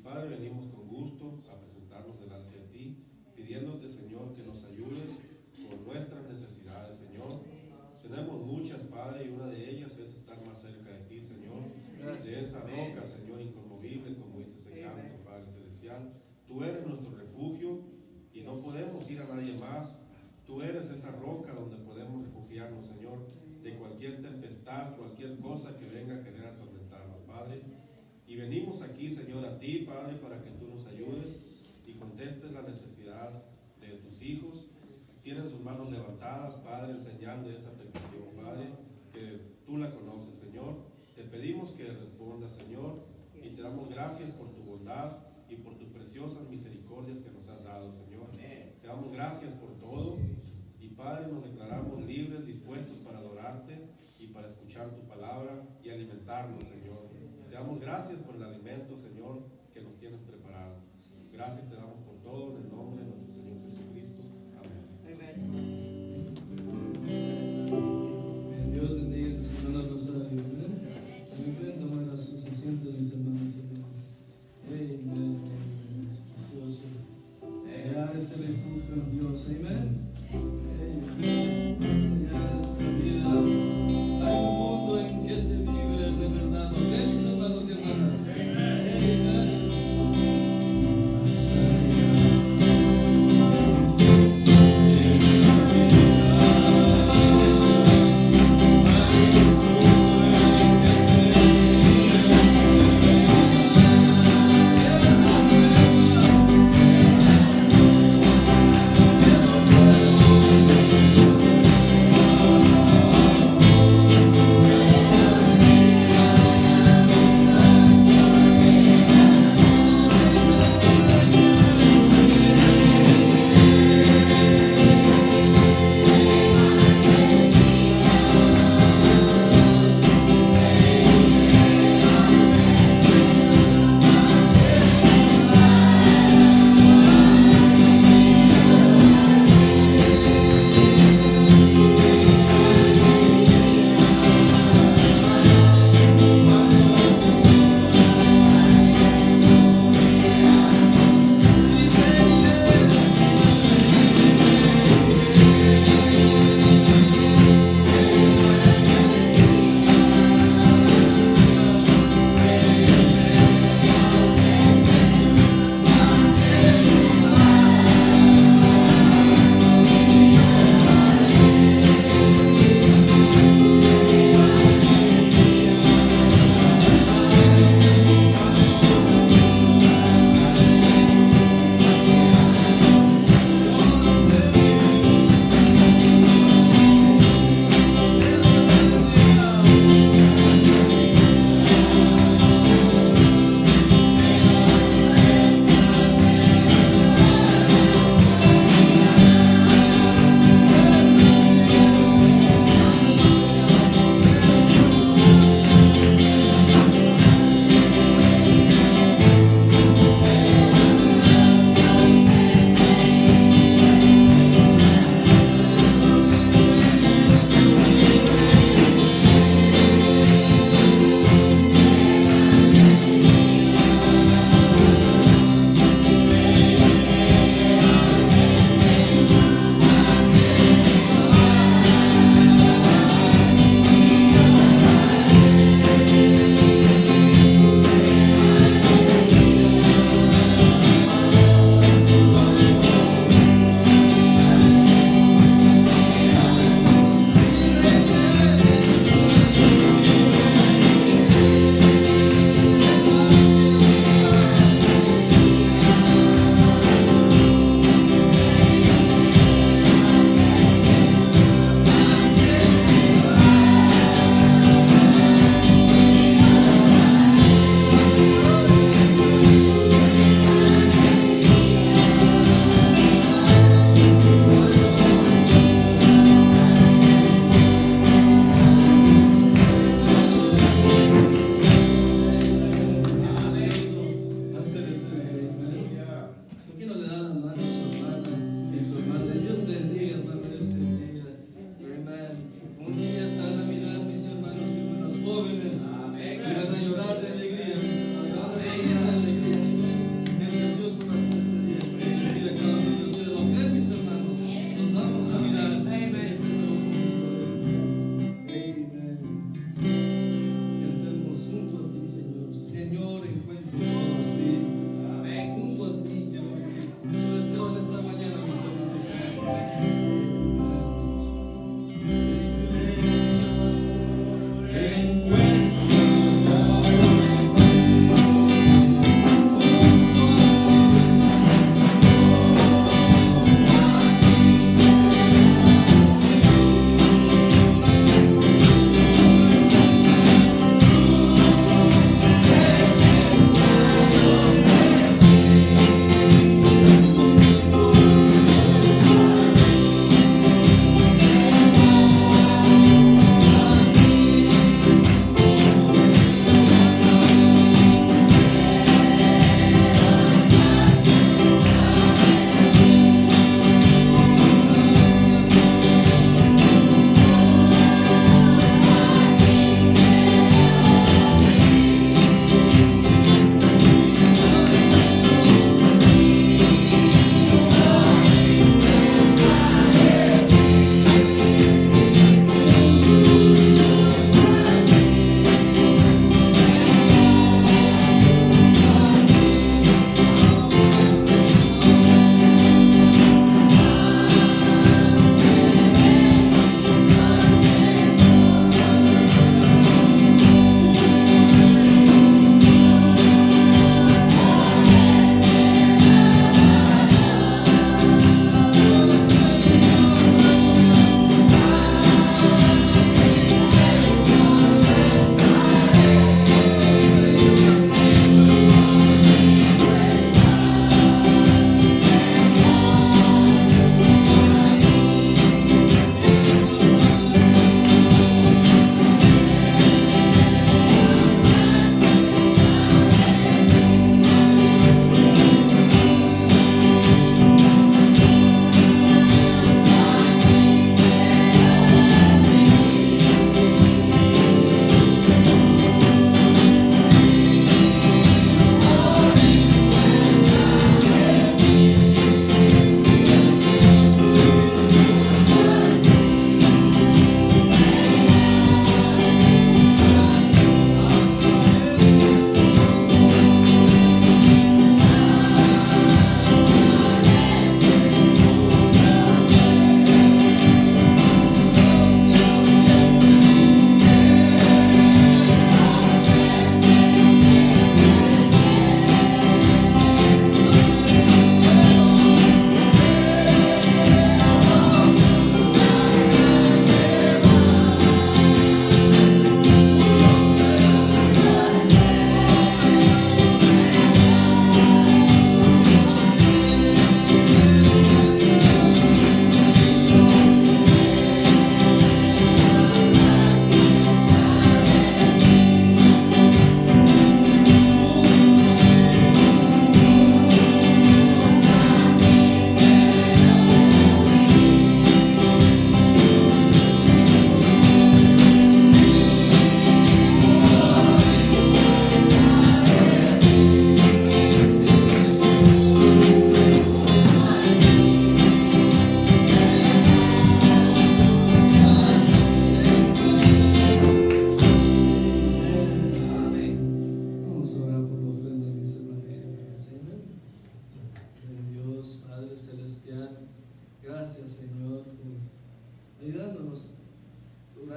Padre, venimos con gusto a presentarnos delante de ti, pidiéndote, Señor, que nos ayudes con nuestras necesidades, Señor. Tenemos muchas, Padre, y una de ellas es estar más cerca de ti, Señor, de esa roca, Señor, inconmovible, como dice ese canto, Padre Celestial. Tú eres nuestro refugio y no podemos ir a nadie más. Tú eres esa roca donde podemos refugiarnos, Señor, de cualquier tempestad, cualquier cosa que venga a querer atormentarnos, Padre. Y venimos aquí, Señor, a ti, Padre, para que tú nos ayudes y contestes la necesidad de tus hijos. Tienen sus manos levantadas, Padre, en señal de esa petición, Padre, que tú la conoces, Señor. Te pedimos que respondas, Señor, y te damos gracias por tu bondad y por tus preciosas misericordias que nos has dado, Señor. Te damos gracias por todo. Y Padre, nos declaramos libres, dispuestos para adorarte y para escuchar tu palabra y alimentarnos, Señor. Te damos gracias por el alimento, Señor, que nos tienes preparado. Gracias te damos por todo en el nombre de nuestro Señor Jesucristo. Amén. Dios bendiga a tu hermano Rosario. También pueden tomar sus asientos, mis hermanos y hermanas. Amén. Es precioso. Hallar ese refugio en Dios. Amén. Más allá de esta vida, hay un mundo en que se vive de verdad. ¿No creen, mis hermanos y hermanas? Amén. Más allá.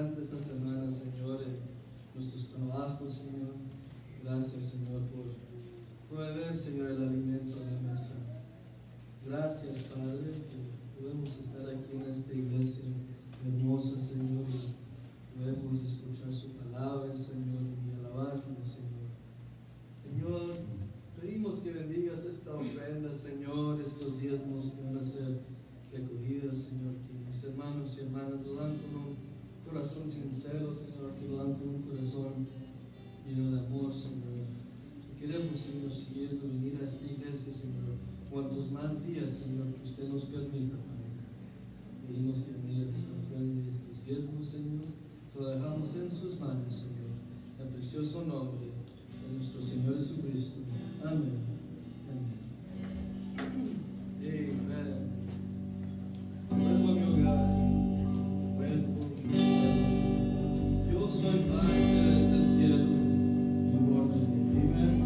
durante esta semana, Señor, en nuestros trabajos, Señor. Gracias, Señor, por proveer, Señor, el alimento en la mesa. Gracias, Padre, que podemos estar aquí en esta iglesia hermosa, Señor. Podemos escuchar su palabra, Señor, y alabarlo, Señor. Señor, pedimos que bendigas esta ofrenda, Señor, estos diezmos que van a ser recogidos, Señor, que mis hermanos y hermanas lo dan con un corazón sincero, Señor, que lo dan con un corazón lleno de amor, Señor. Y queremos, Señor, siguiendo venir a esta iglesia, Señor, cuantos más días, Señor, que usted nos permita, Padre. Pedimos que bendigas esta ofrenda y estos diezmos, Señor. Lo dejamos en sus manos, Señor, en el precioso nombre de nuestro Señor Jesucristo. Amén. Amén. Amen. Vuelvo a mi hogar. Vuelvo. Yo soy parte de ese cielo y borde. Amén.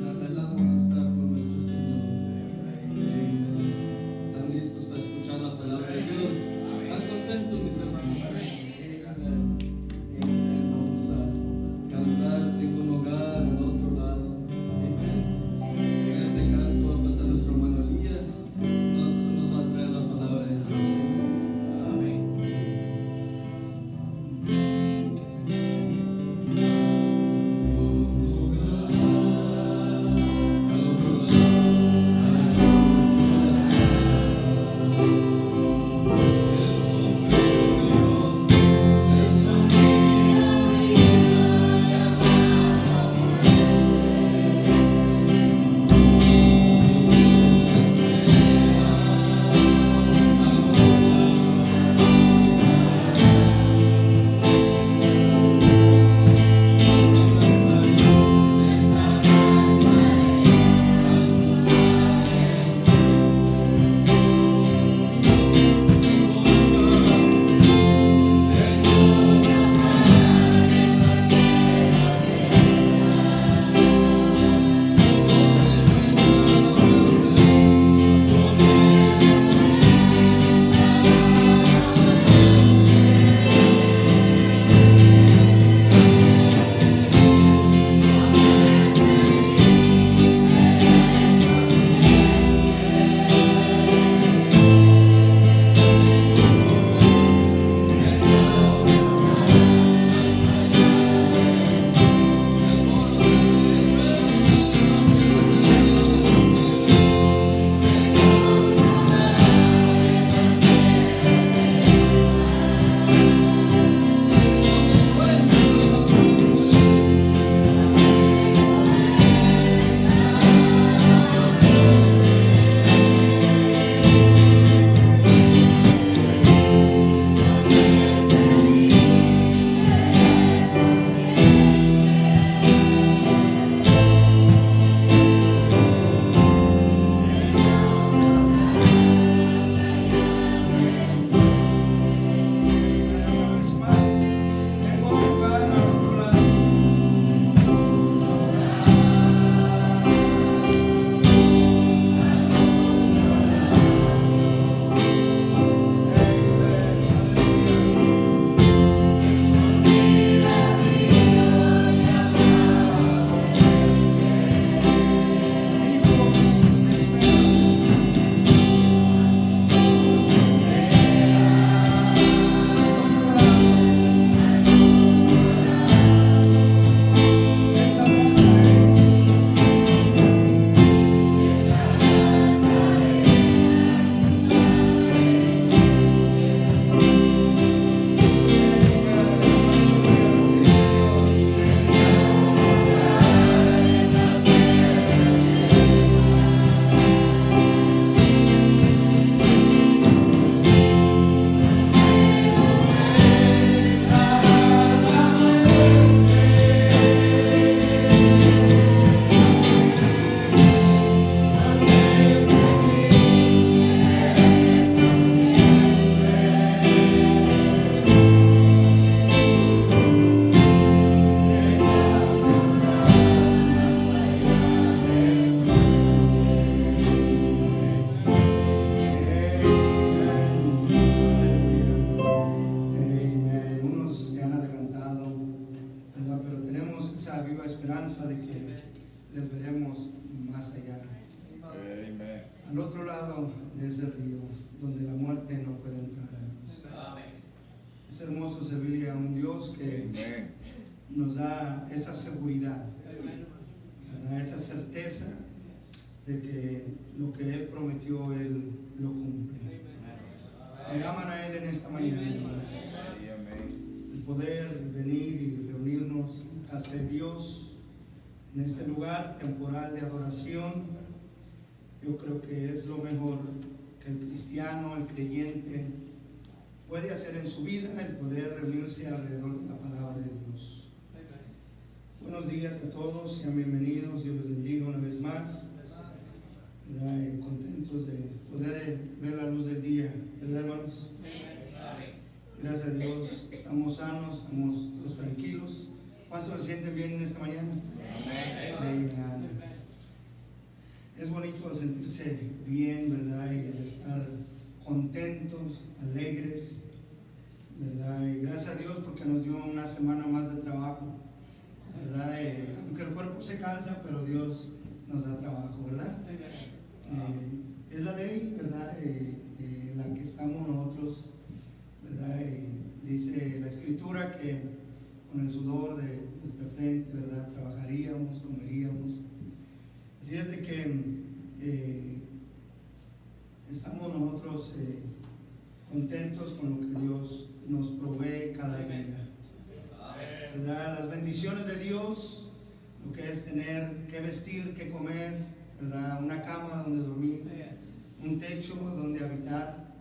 Anhelamos estar con nuestro Señor. lado de ese río donde la muerte no puede entrar. Es hermoso servirle a un Dios que nos da esa seguridad, ¿verdad? Esa certeza de que lo que Él prometió, Él lo cumple. Me aman a Él en esta mañana. El poder venir y reunirnos en casa de Dios, en este lugar temporal de adoración, yo creo que es lo mejor que el cristiano, el creyente, puede hacer en su vida, el poder reunirse alrededor de la palabra de Dios. Buenos días a todos, sean bienvenidos, Dios les bendiga una vez más. Contentos de poder ver la luz del día, ¿verdad, hermanos? Gracias a Dios, estamos sanos, estamos todos tranquilos. ¿Cuántos se sienten bien en esta mañana? Amén. Es bonito sentirse bien, ¿verdad? Y estar contentos, alegres, ¿verdad? Y gracias a Dios porque nos dio una semana más de trabajo, ¿verdad? Aunque el cuerpo se cansa, pero Dios nos da trabajo, ¿verdad? Es la ley, ¿verdad? La que estamos nosotros, ¿verdad? Dice la Escritura que con el sudor de nuestra frente, ¿verdad? Trabajaríamos, comeríamos. Así es de que estamos nosotros contentos con lo que Dios nos provee cada día, ¿verdad? Las bendiciones de Dios, lo que es tener que vestir, que comer, ¿verdad? Una cama donde dormir, un techo donde habitar,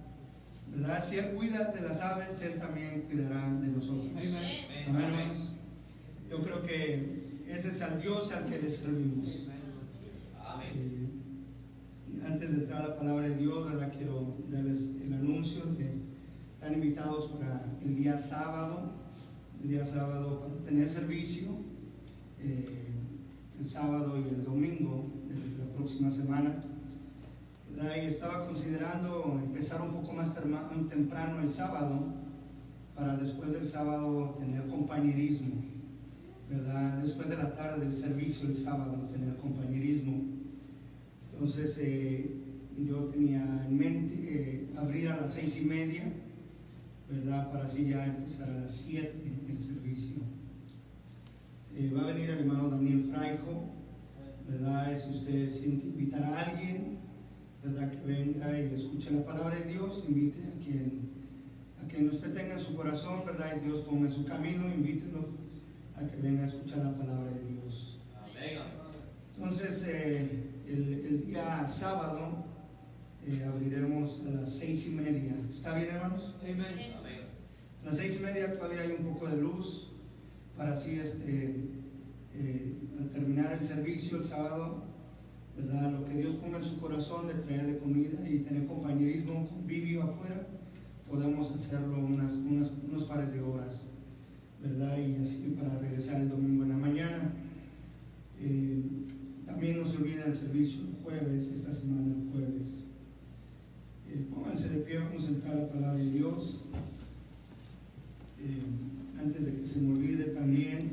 ¿verdad? Si Él cuida de las aves, Él también cuidará de nosotros. Amén, hermanos. Yo creo que ese es al Dios al que le servimos. Antes de entrar a la palabra de Dios, ¿verdad? Quiero darles el anuncio de que están invitados para el día sábado para tener servicio, el sábado y el domingo de la próxima semana, ¿verdad? Y estaba considerando empezar un poco más temprano el sábado, para después del sábado tener compañerismo, ¿verdad? Después de la tarde del servicio el sábado tener compañerismo. Entonces yo tenía en mente abrir a las 6:30, ¿verdad? Para así ya empezar a las 7 el servicio. Va a venir el hermano Daniel Fraijo, ¿verdad? Si usted siente invitar a alguien, ¿verdad? Que venga y escuche la palabra de Dios, invite a quien usted tenga en su corazón, ¿verdad? Y Dios ponga en su camino, invítelo a que venga a escuchar la palabra de Dios. Amén. Entonces, el día sábado abriremos a las 6:30. ¿Está bien, hermanos? Amén. A las 6:30 todavía hay un poco de luz para así al terminar el servicio el sábado, ¿verdad? Lo que Dios ponga en su corazón de traer de comida y tener compañerismo, convivio afuera, podemos hacerlo unos pares de horas, ¿verdad? Y así para regresar el domingo en la mañana. También no se olviden el servicio el jueves, esta semana el jueves. Pónganse de pie, vamos a entrar a la palabra de Dios. Antes de que se me olvide también,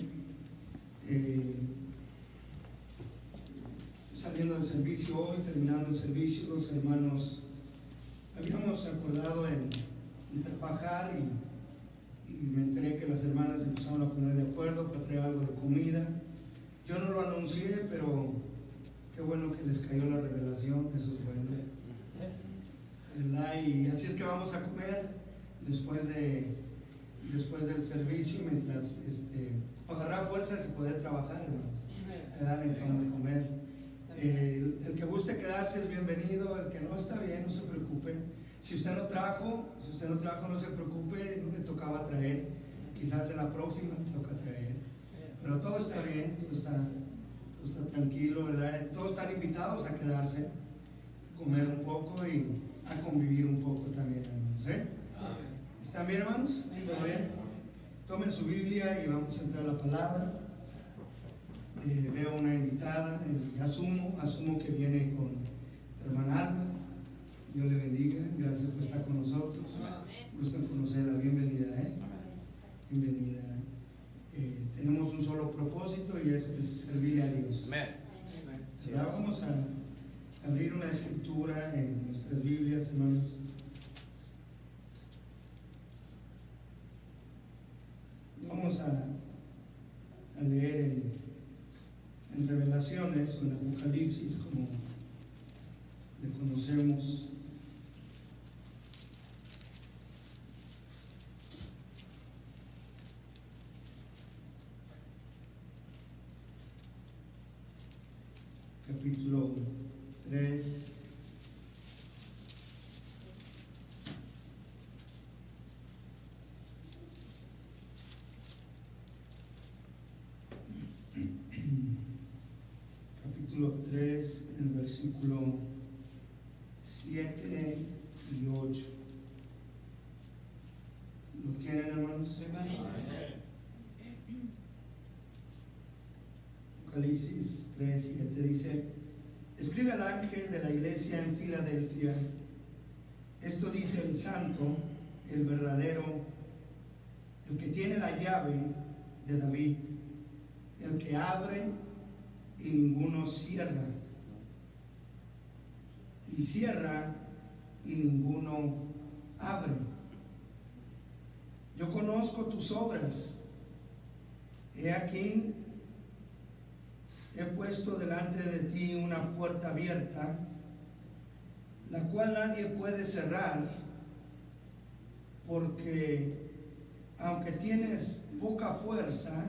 saliendo del servicio hoy, terminando el servicio, los hermanos habíamos acordado en trabajar y me enteré que las hermanas empezaron a poner de acuerdo para traer algo de comida. Yo no lo anuncié, pero qué bueno que les cayó la revelación, eso es bueno, ¿verdad? Y así es que vamos a comer después del servicio, mientras para agarrar fuerzas y poder trabajar, hermanos, ¿verdad? Necesitamos comer. El que guste quedarse es bienvenido, el que no está bien, no se preocupe. Si usted no trajo, no se preocupe, no le tocaba traer, quizás en la próxima le toca traer, pero todo está bien, todo está tranquilo, ¿verdad? Todos están invitados a quedarse, a comer un poco y a convivir un poco también, hermanos, ¿eh? ¿Están bien, hermanos? ¿Todo bien? Tomen su Biblia y vamos a entrar a la palabra. Veo una invitada, asumo que viene con la hermana Alma. Dios le bendiga, gracias por estar con nosotros. Gusto en conocerla, bienvenida, bienvenida. Tenemos un solo propósito y es servirle a Dios. Ya vamos a abrir una escritura en nuestras Biblias, hermanos. Vamos a leer en Revelaciones o en Apocalipsis, como le conocemos. Capítulo 3. Capítulo 3, el versículo 7 y 8. ¿Lo tienen, hermanos? Apocalipsis 3, 7 dice: escribe al ángel de la iglesia en Filadelfia, esto dice el santo, el verdadero, el que tiene la llave de David, el que abre y ninguno cierra, y cierra y ninguno abre. Yo conozco tus obras. He aquí, he puesto delante de ti una puerta abierta, la cual nadie puede cerrar, porque aunque tienes poca fuerza,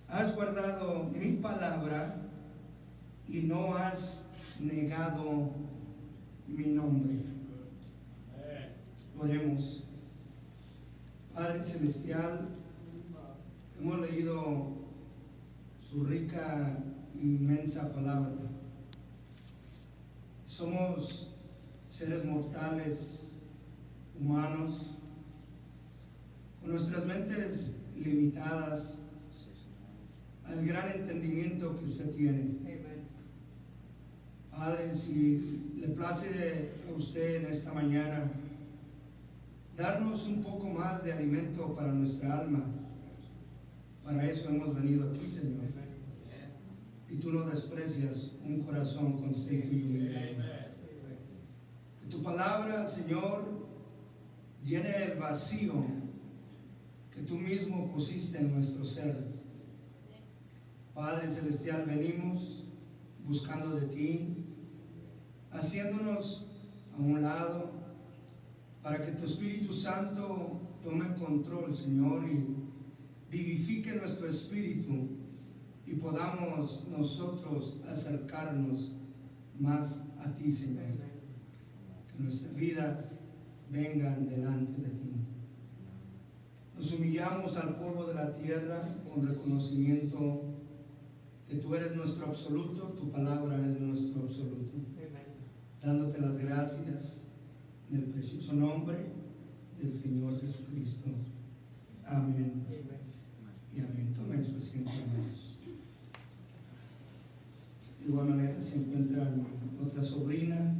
has guardado mi palabra y no has negado mi nombre. Oremos. Padre Celestial, hemos leído su rica e inmensa palabra. Somos seres mortales, humanos, con nuestras mentes limitadas al gran entendimiento que usted tiene. Padre, si le place a usted en esta mañana darnos un poco más de alimento para nuestra alma, para eso hemos venido aquí, Señor. Y tú no desprecias un corazón constricto y humillado. Que tu palabra, Señor, llene el vacío que tú mismo pusiste en nuestro ser. Padre Celestial, venimos buscando de ti, haciéndonos a un lado, para que tu Espíritu Santo tome control, Señor, y vivifique nuestro espíritu y podamos nosotros acercarnos más a ti, Señor. Que nuestras vidas vengan delante de ti. Nos humillamos al polvo de la tierra con reconocimiento que tú eres nuestro absoluto, tu palabra es nuestro absoluto. Dándote las gracias en el precioso nombre del Señor Jesucristo. Amén. Y amén. Tomen su asiento, hermanos. De igual manera se encuentra mi otra sobrina,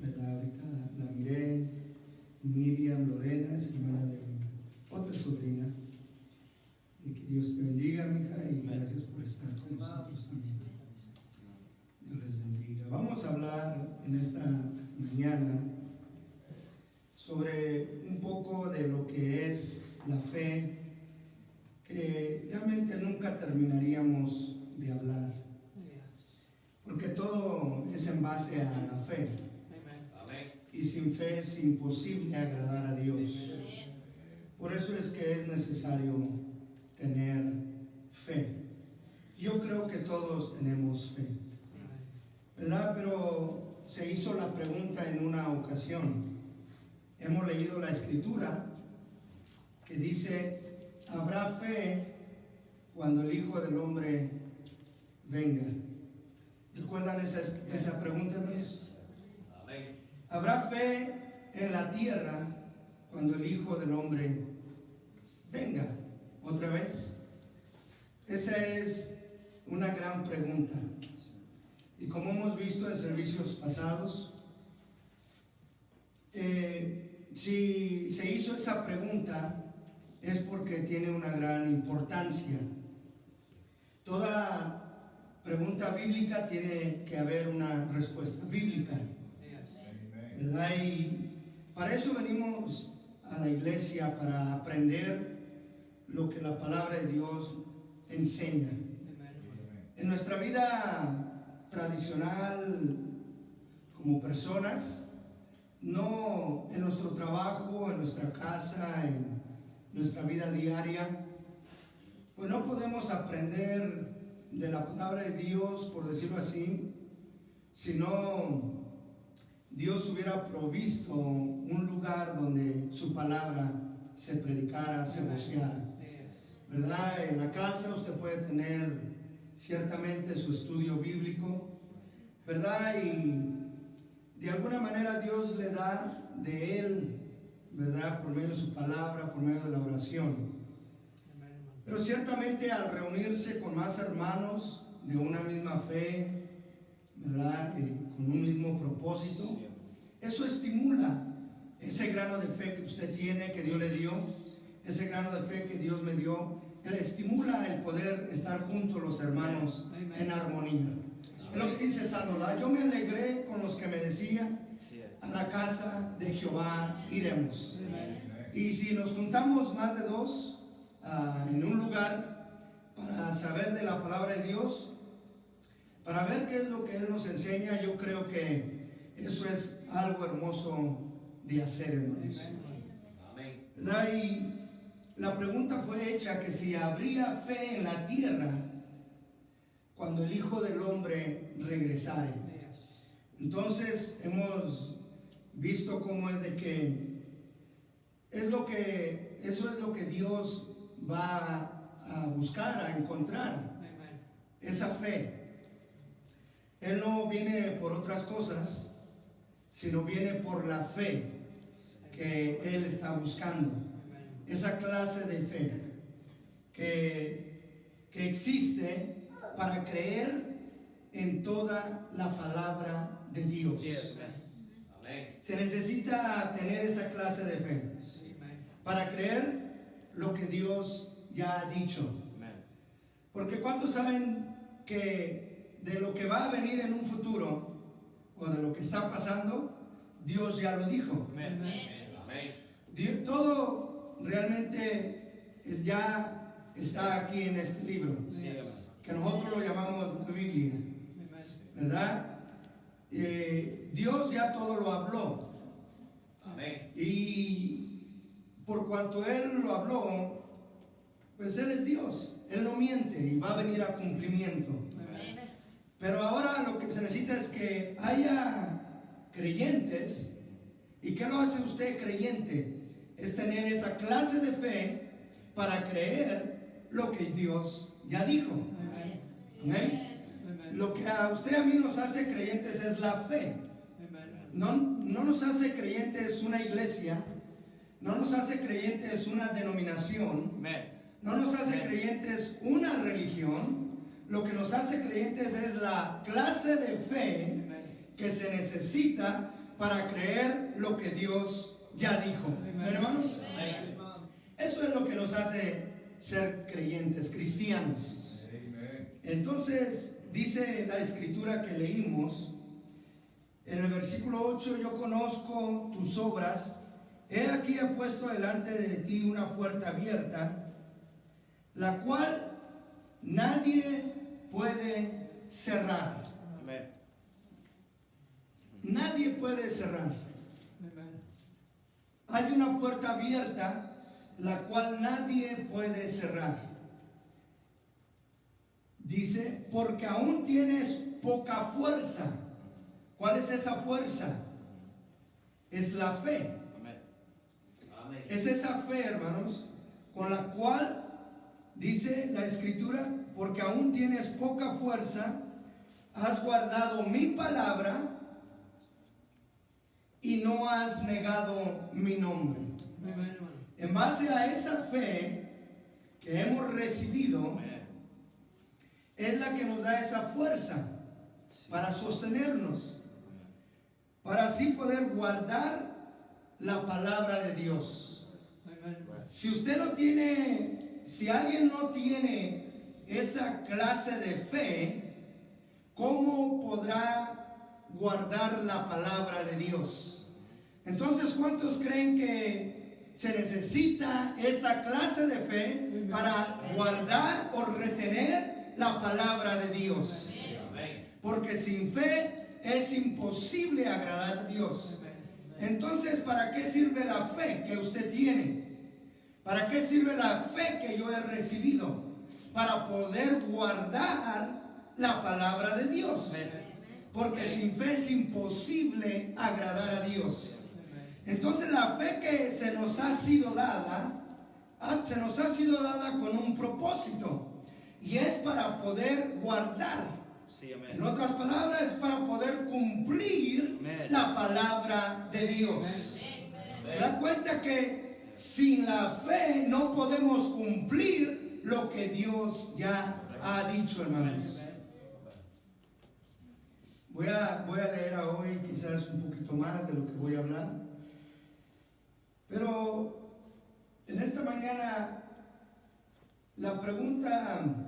¿verdad? Ahorita la miré, Miriam Lorena, es hermana de mi otra sobrina. Y que Dios te bendiga, mija, y gracias por estar con nosotros también. Dios les bendiga. Vamos a hablar en esta mañana sobre un poco de lo que es la fe, que realmente nunca terminaríamos de hablar, porque todo es en base a la fe. Y sin fe es imposible agradar a Dios. Por eso es que es necesario tener fe. Yo creo que todos tenemos fe, ¿verdad? Pero se hizo la pregunta en una ocasión. Hemos leído la escritura que dice: habrá fe cuando el Hijo del Hombre venga. ¿Recuerdan esa pregunta, hermanos? ¿Habrá fe en la tierra cuando el Hijo del Hombre venga? ¿Otra vez? Esa es una gran pregunta. Y como hemos visto en servicios pasados, si se hizo esa pregunta es porque tiene una gran importancia. Toda pregunta bíblica tiene que haber una respuesta bíblica, ¿verdad? Y para eso venimos a la iglesia, para aprender lo que la palabra de Dios enseña. En nuestra vida tradicional como personas, no en nuestro trabajo, en nuestra casa, en nuestra vida diaria, pues no podemos aprender de la palabra de Dios, por decirlo así, si no Dios hubiera provisto un lugar donde su palabra se predicara, se voceara, ¿verdad? En la casa usted puede tener ciertamente su estudio bíblico, ¿verdad? Y de alguna manera Dios le da de Él, ¿verdad? Por medio de su palabra, por medio de la oración. Pero ciertamente al reunirse con más hermanos de una misma fe, ¿verdad? Con un mismo propósito, eso estimula ese grano de fe que usted tiene, que Dios le dio, ese grano de fe que Dios me dio, él estimula el poder estar juntos los hermanos en armonía. Es lo que dice Salmo, yo me alegré con los que me decían, a la casa de Jehová iremos. Y si nos juntamos más de dos en un lugar para saber de la palabra de Dios, para ver qué es lo que Él nos enseña, yo creo que eso es algo hermoso de hacer, hermanos. ¿Verdad? Y la pregunta fue hecha que si habría fe en la tierra cuando el Hijo del Hombre regresare. Entonces hemos visto cómo es de que eso es lo que Dios va a buscar, a encontrar, esa fe. Él no viene por otras cosas, sino viene por la fe que Él está buscando. Esa clase de fe que existe para creer en toda la palabra de Dios. Se necesita tener esa clase de fe para creer lo que Dios ya ha dicho. Porque ¿cuántos saben que de lo que va a venir en un futuro o de lo que está pasando, Dios ya lo dijo? Todo realmente ya está aquí en este libro, que nosotros lo llamamos la Biblia, ¿verdad? Dios ya todo lo habló. Y por cuanto Él lo habló, pues Él es Dios, Él no miente y va a venir a cumplimiento. Pero ahora lo que se necesita es que haya creyentes. ¿Y qué lo hace usted creyente? Es tener esa clase de fe para creer lo que Dios ya dijo. Amén. Lo que a usted y a mí nos hace creyentes es la fe. No nos hace creyentes una iglesia, no nos hace creyentes una denominación, no nos hace creyentes una religión. Lo que nos hace creyentes es la clase de fe que se necesita para creer lo que Dios ya dijo. Hermanos, eso es lo que nos hace ser creyentes, cristianos. Entonces, dice la escritura que leímos, en el versículo 8, yo conozco tus obras, he aquí he puesto delante de ti una puerta abierta, la cual nadie puede cerrar. Nadie puede cerrar. Hay una puerta abierta, la cual nadie puede cerrar. Dice, porque aún tienes poca fuerza. ¿Cuál es esa fuerza? Es la fe. Es esa fe, hermanos, con la cual, dice la escritura, porque aún tienes poca fuerza, has guardado mi palabra y no has negado mi nombre. En base a esa fe que hemos recibido, es la que nos da esa fuerza para sostenernos, para así poder guardar la palabra de Dios. Si usted no tiene, si alguien no tiene esa clase de fe, ¿cómo podrá guardar la palabra de Dios? Entonces, ¿cuántos creen que se necesita esta clase de fe para guardar o retener la palabra de Dios? Porque sin fe es imposible agradar a Dios. Entonces, ¿para qué sirve la fe que usted tiene? ¿Para qué sirve la fe que yo he recibido? Para poder guardar la palabra de Dios. Porque sin fe es imposible agradar a Dios. Entonces la fe que se nos ha sido dada con un propósito. Y es para poder guardar. En otras palabras, es para poder cumplir la palabra de Dios. ¿Se da cuenta que sin la fe no podemos cumplir lo que Dios ya ha dicho, hermanos? Voy a leer hoy quizás un poquito más de lo que voy a hablar. Pero en esta mañana la pregunta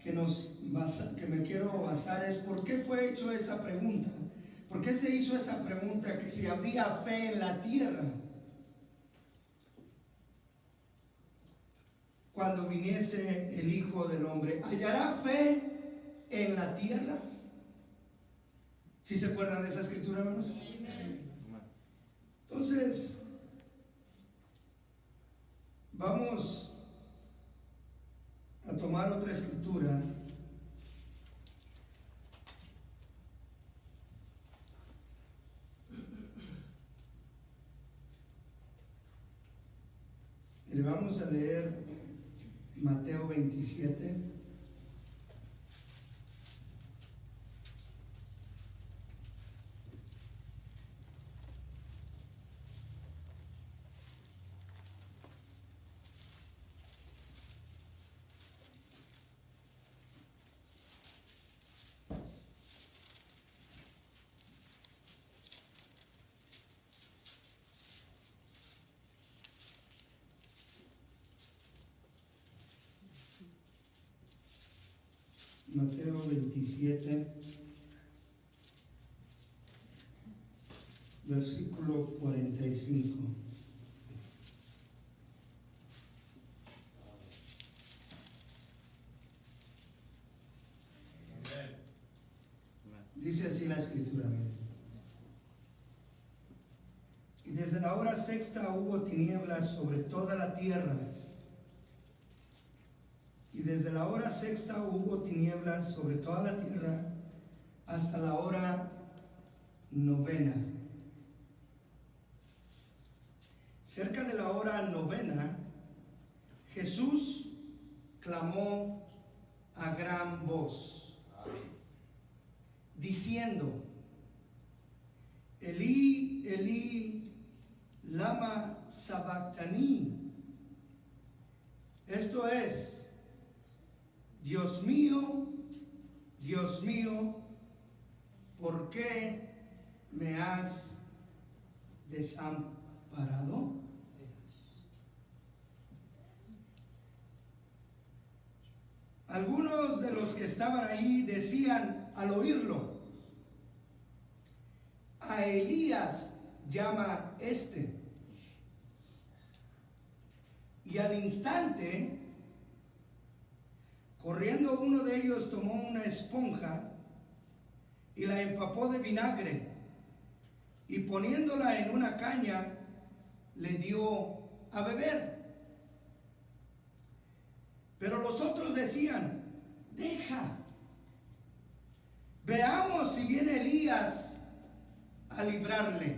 que me quiero basar es: ¿por qué fue hecho esa pregunta? ¿Por qué se hizo esa pregunta que si habría fe en la tierra cuando viniese el Hijo del Hombre? ¿Hallará fe en la tierra? ¿Sí se acuerdan de esa escritura, hermanos? Entonces, vamos a tomar otra escritura. Y le vamos a leer Mateo 27. Mateo 27, versículo 45. Dice así la escritura: y desde la hora sexta hubo tinieblas sobre toda la tierra. Y desde la hora sexta hubo tinieblas sobre toda la tierra hasta la hora novena. Cerca de la hora novena, Jesús clamó a gran voz, diciendo: Elí, Elí, lama sabactani. Esto es: Dios mío, ¿por qué me has desamparado? Algunos de los que estaban ahí decían al oírlo: a Elías llama este. Y al instante, corriendo, uno de ellos tomó una esponja y la empapó de vinagre, y poniéndola en una caña le dio a beber. Pero los otros decían: deja, veamos si viene Elías a librarle.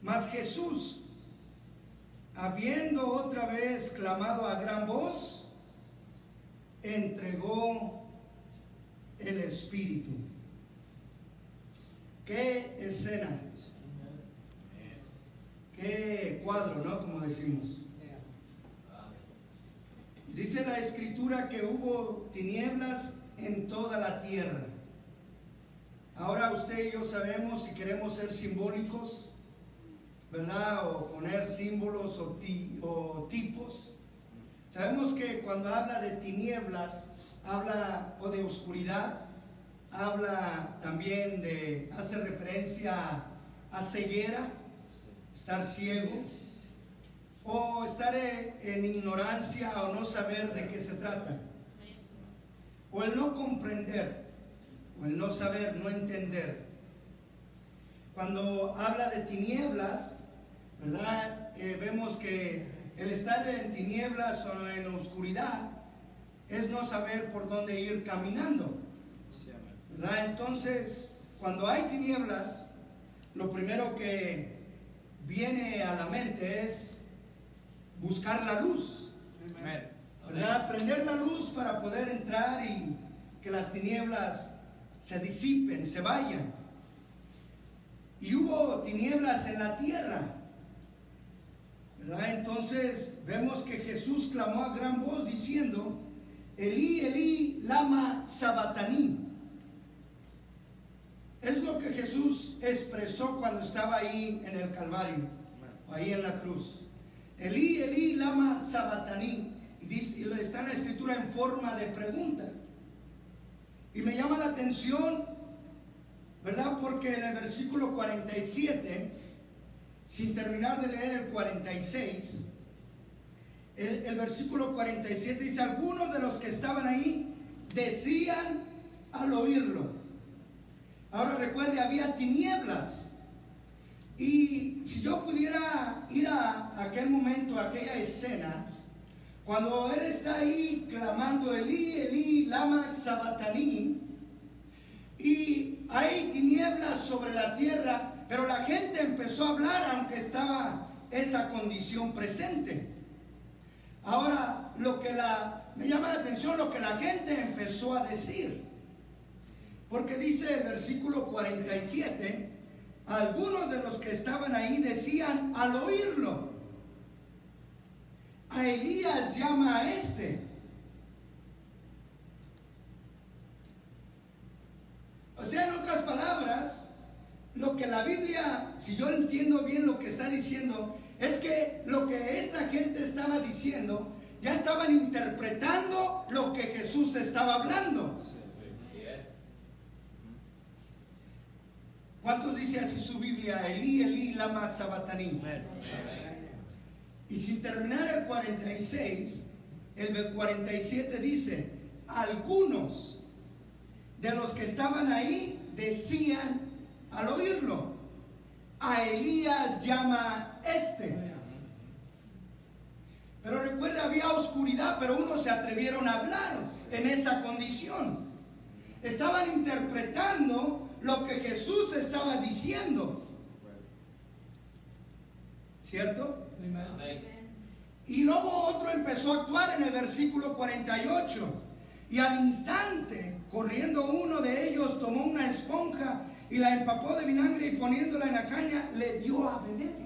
Mas Jesús, habiendo otra vez clamado a gran voz, entregó el Espíritu. ¡Qué escena! ¡Qué cuadro!, ¿no? Como decimos. Dice la Escritura que hubo tinieblas en toda la tierra. Ahora usted y yo sabemos, si queremos ser simbólicos, ¿verdad?, o poner símbolos o tipos, Sabemos que cuando habla de tinieblas, habla o de oscuridad, habla también hace referencia a ceguera, estar ciego, o estar en ignorancia o no saber de qué se trata, o el no comprender, o el no saber, no entender. Cuando habla de tinieblas, ¿verdad? Vemos que el estar en tinieblas o en oscuridad es no saber por dónde ir caminando, ¿verdad? Entonces, cuando hay tinieblas, lo primero que viene a la mente es buscar la luz, ¿verdad? Prender la luz para poder entrar y que las tinieblas se disipen, se vayan. Y hubo tinieblas en la tierra, ¿verdad? Entonces vemos que Jesús clamó a gran voz diciendo: Elí, Elí, lama sabataní. Es lo que Jesús expresó cuando estaba ahí en el Calvario, ahí en la cruz. Elí, Elí, lama sabataní. Y está en la escritura en forma de pregunta. Y me llama la atención, ¿verdad? Porque en el versículo 47, sin terminar de leer el 46, el versículo 47 dice: algunos de los que estaban ahí decían al oírlo. Ahora recuerde, había tinieblas. Y si yo pudiera ir a aquel momento, a aquella escena, cuando él está ahí clamando Elí, Elí, lama sabataní, y hay tinieblas sobre la tierra, pero la gente empezó a hablar aunque estaba esa condición presente. Ahora, me llama la atención lo que la gente empezó a decir, porque dice el versículo 47, algunos de los que estaban ahí decían al oírlo: a Elías llama a este. O sea, en otras palabras, lo que la Biblia, si yo entiendo bien lo que está diciendo, es que lo que esta gente estaba diciendo, ya estaban interpretando lo que Jesús estaba hablando. ¿Cuántos dice así su Biblia? Elí, Elí, lama sabataní. Y sin terminar el 46, el 47 dice: algunos de los que estaban ahí decían al oírlo: a Elías llama este. Pero recuerda, había oscuridad, pero unos se atrevieron a hablar en esa condición. Estaban interpretando lo que Jesús estaba diciendo, ¿cierto? Y luego otro empezó a actuar en el versículo 48. Y al instante, corriendo uno de ellos, tomó una esponja y la empapó de vinagre y poniéndola en la caña, le dio a beber.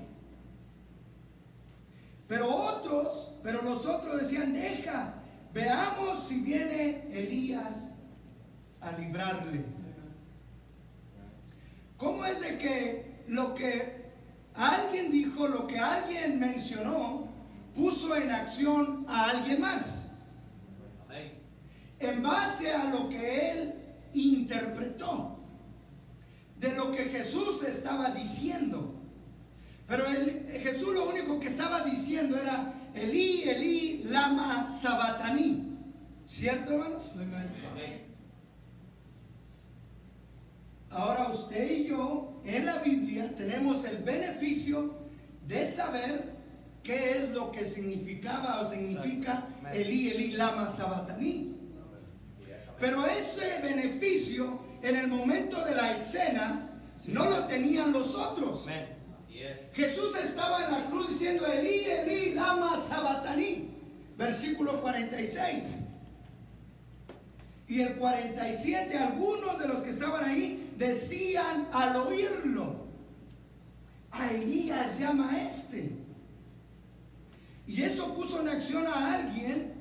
Pero los otros decían: deja, veamos si viene Elías a librarle. ¿Cómo es de que lo que alguien dijo, lo que alguien mencionó, puso en acción a alguien más? En base a lo que él interpretó, de lo que Jesús estaba diciendo. Pero Jesús lo único que estaba diciendo era: Elí, Elí, lama sabataní. ¿Cierto, hermanos? Ahora usted y yo en la Biblia tenemos el beneficio de saber qué es lo que significaba o significa Elí, Elí, lama sabataní. Pero ese beneficio en el momento de la escena no lo tenían los otros. Jesús estaba en la cruz diciendo: Elí, Elí, lama sabataní, versículo 46. Y el 47, algunos de los que estaban ahí decían al oírlo: a Elías llama a este. Y eso puso en acción a alguien,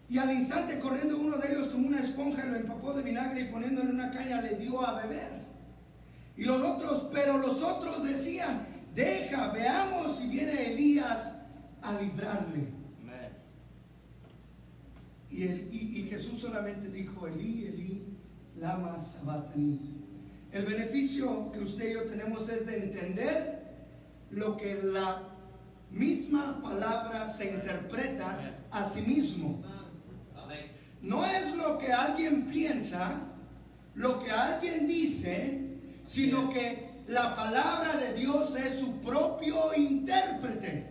y al instante, corriendo uno de ellos, tomó una esponja y lo empapó de vinagre y poniéndole en una caña le dio a beber. Y los otros decían: deja, veamos si viene Elías a librarle. Y Jesús solamente dijo, Elí, Elí, lama sabachthani. El beneficio que usted y yo tenemos es de entender lo que la misma palabra se interpreta a sí mismo. No es lo que alguien piensa, lo que alguien dice, sino que la palabra de Dios es su propio intérprete.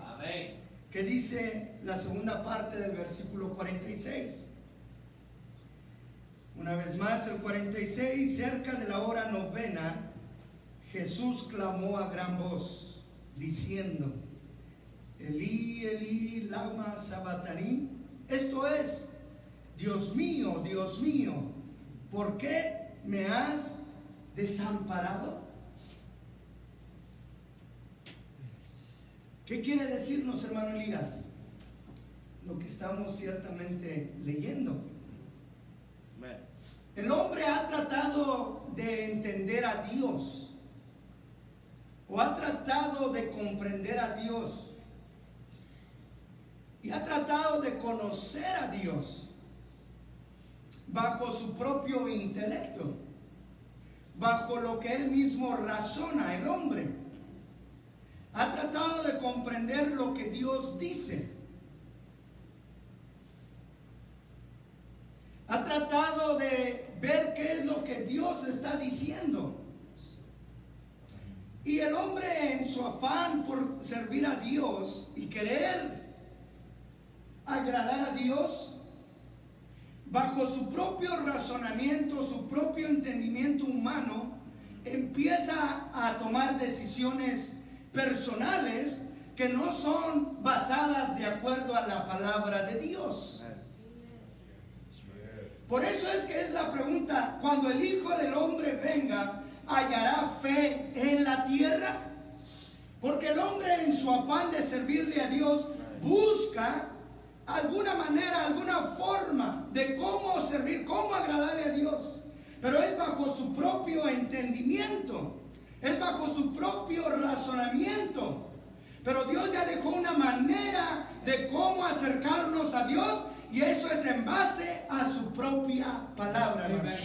Amén. Que dice la segunda parte del versículo 46. Una vez más, el 46, cerca de la hora novena, Jesús clamó a gran voz, diciendo, Elí, Elí, lama sabachthani. Esto es, Dios mío, ¿por qué me has desamparado? ¿Qué quiere decirnos, hermano Elías? Lo que estamos ciertamente leyendo. El hombre ha tratado de entender a Dios, o ha tratado de comprender a Dios, y ha tratado de conocer a Dios bajo su propio intelecto, bajo lo que él mismo razona, el hombre. Ha tratado de comprender lo que Dios dice. Ha tratado de ver qué es lo que Dios está diciendo. Y el hombre, en su afán por servir a Dios y querer agradar a Dios, bajo su propio razonamiento, su propio entendimiento humano, empieza a tomar decisiones personales que no son basadas de acuerdo a la palabra de Dios. Por eso es que es la pregunta, cuando el Hijo del Hombre venga, ¿hallará fe en la tierra? Porque el hombre, en su afán de servirle a Dios, busca alguna manera, alguna forma de cómo servir, cómo agradarle a Dios, pero es bajo su propio entendimiento, es bajo su propio razonamiento. Pero Dios ya dejó una manera de cómo acercarnos a Dios, y eso es en base a su propia palabra. Amén.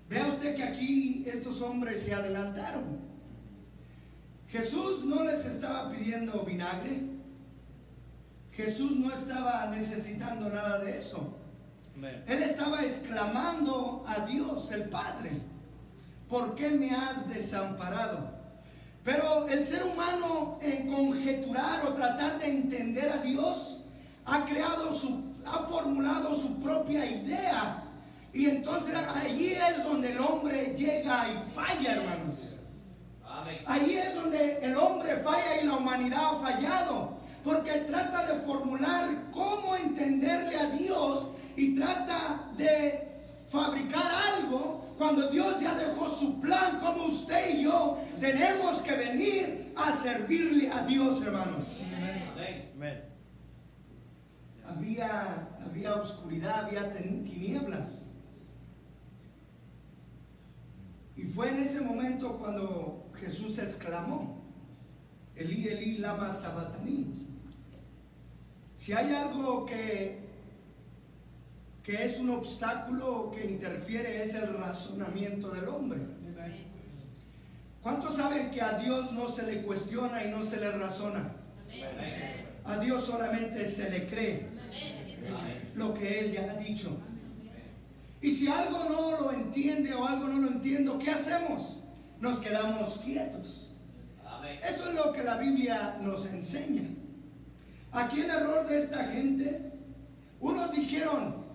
Vea usted que aquí estos hombres se adelantaron. Jesús no les estaba pidiendo vinagre. Jesús no estaba necesitando nada de eso. Él estaba exclamando a Dios, el Padre, ¿por qué me has desamparado? Pero el ser humano, en conjeturar o tratar de entender a Dios, ha formulado su propia idea. Y entonces allí es donde el hombre llega y falla, hermanos. Allí es donde el hombre falla y la humanidad ha fallado. Porque trata de formular cómo entenderle a Dios y trata de fabricar algo cuando Dios ya dejó su plan, como usted y yo tenemos que venir a servirle a Dios, hermanos. Amén. Había oscuridad, había tinieblas. Y fue en ese momento cuando Jesús exclamó, Elí, Elí, lama sabachthani. Si hay algo que es un obstáculo que interfiere, es el razonamiento del hombre. ¿Cuántos saben que a Dios no se le cuestiona y no se le razona? A Dios solamente se le cree lo que Él ya ha dicho. Y si algo no lo entiende o algo no lo entiendo, ¿qué hacemos? Nos quedamos quietos. Eso es lo que la Biblia nos enseña. Aquí el error de esta gente, unos dijeron,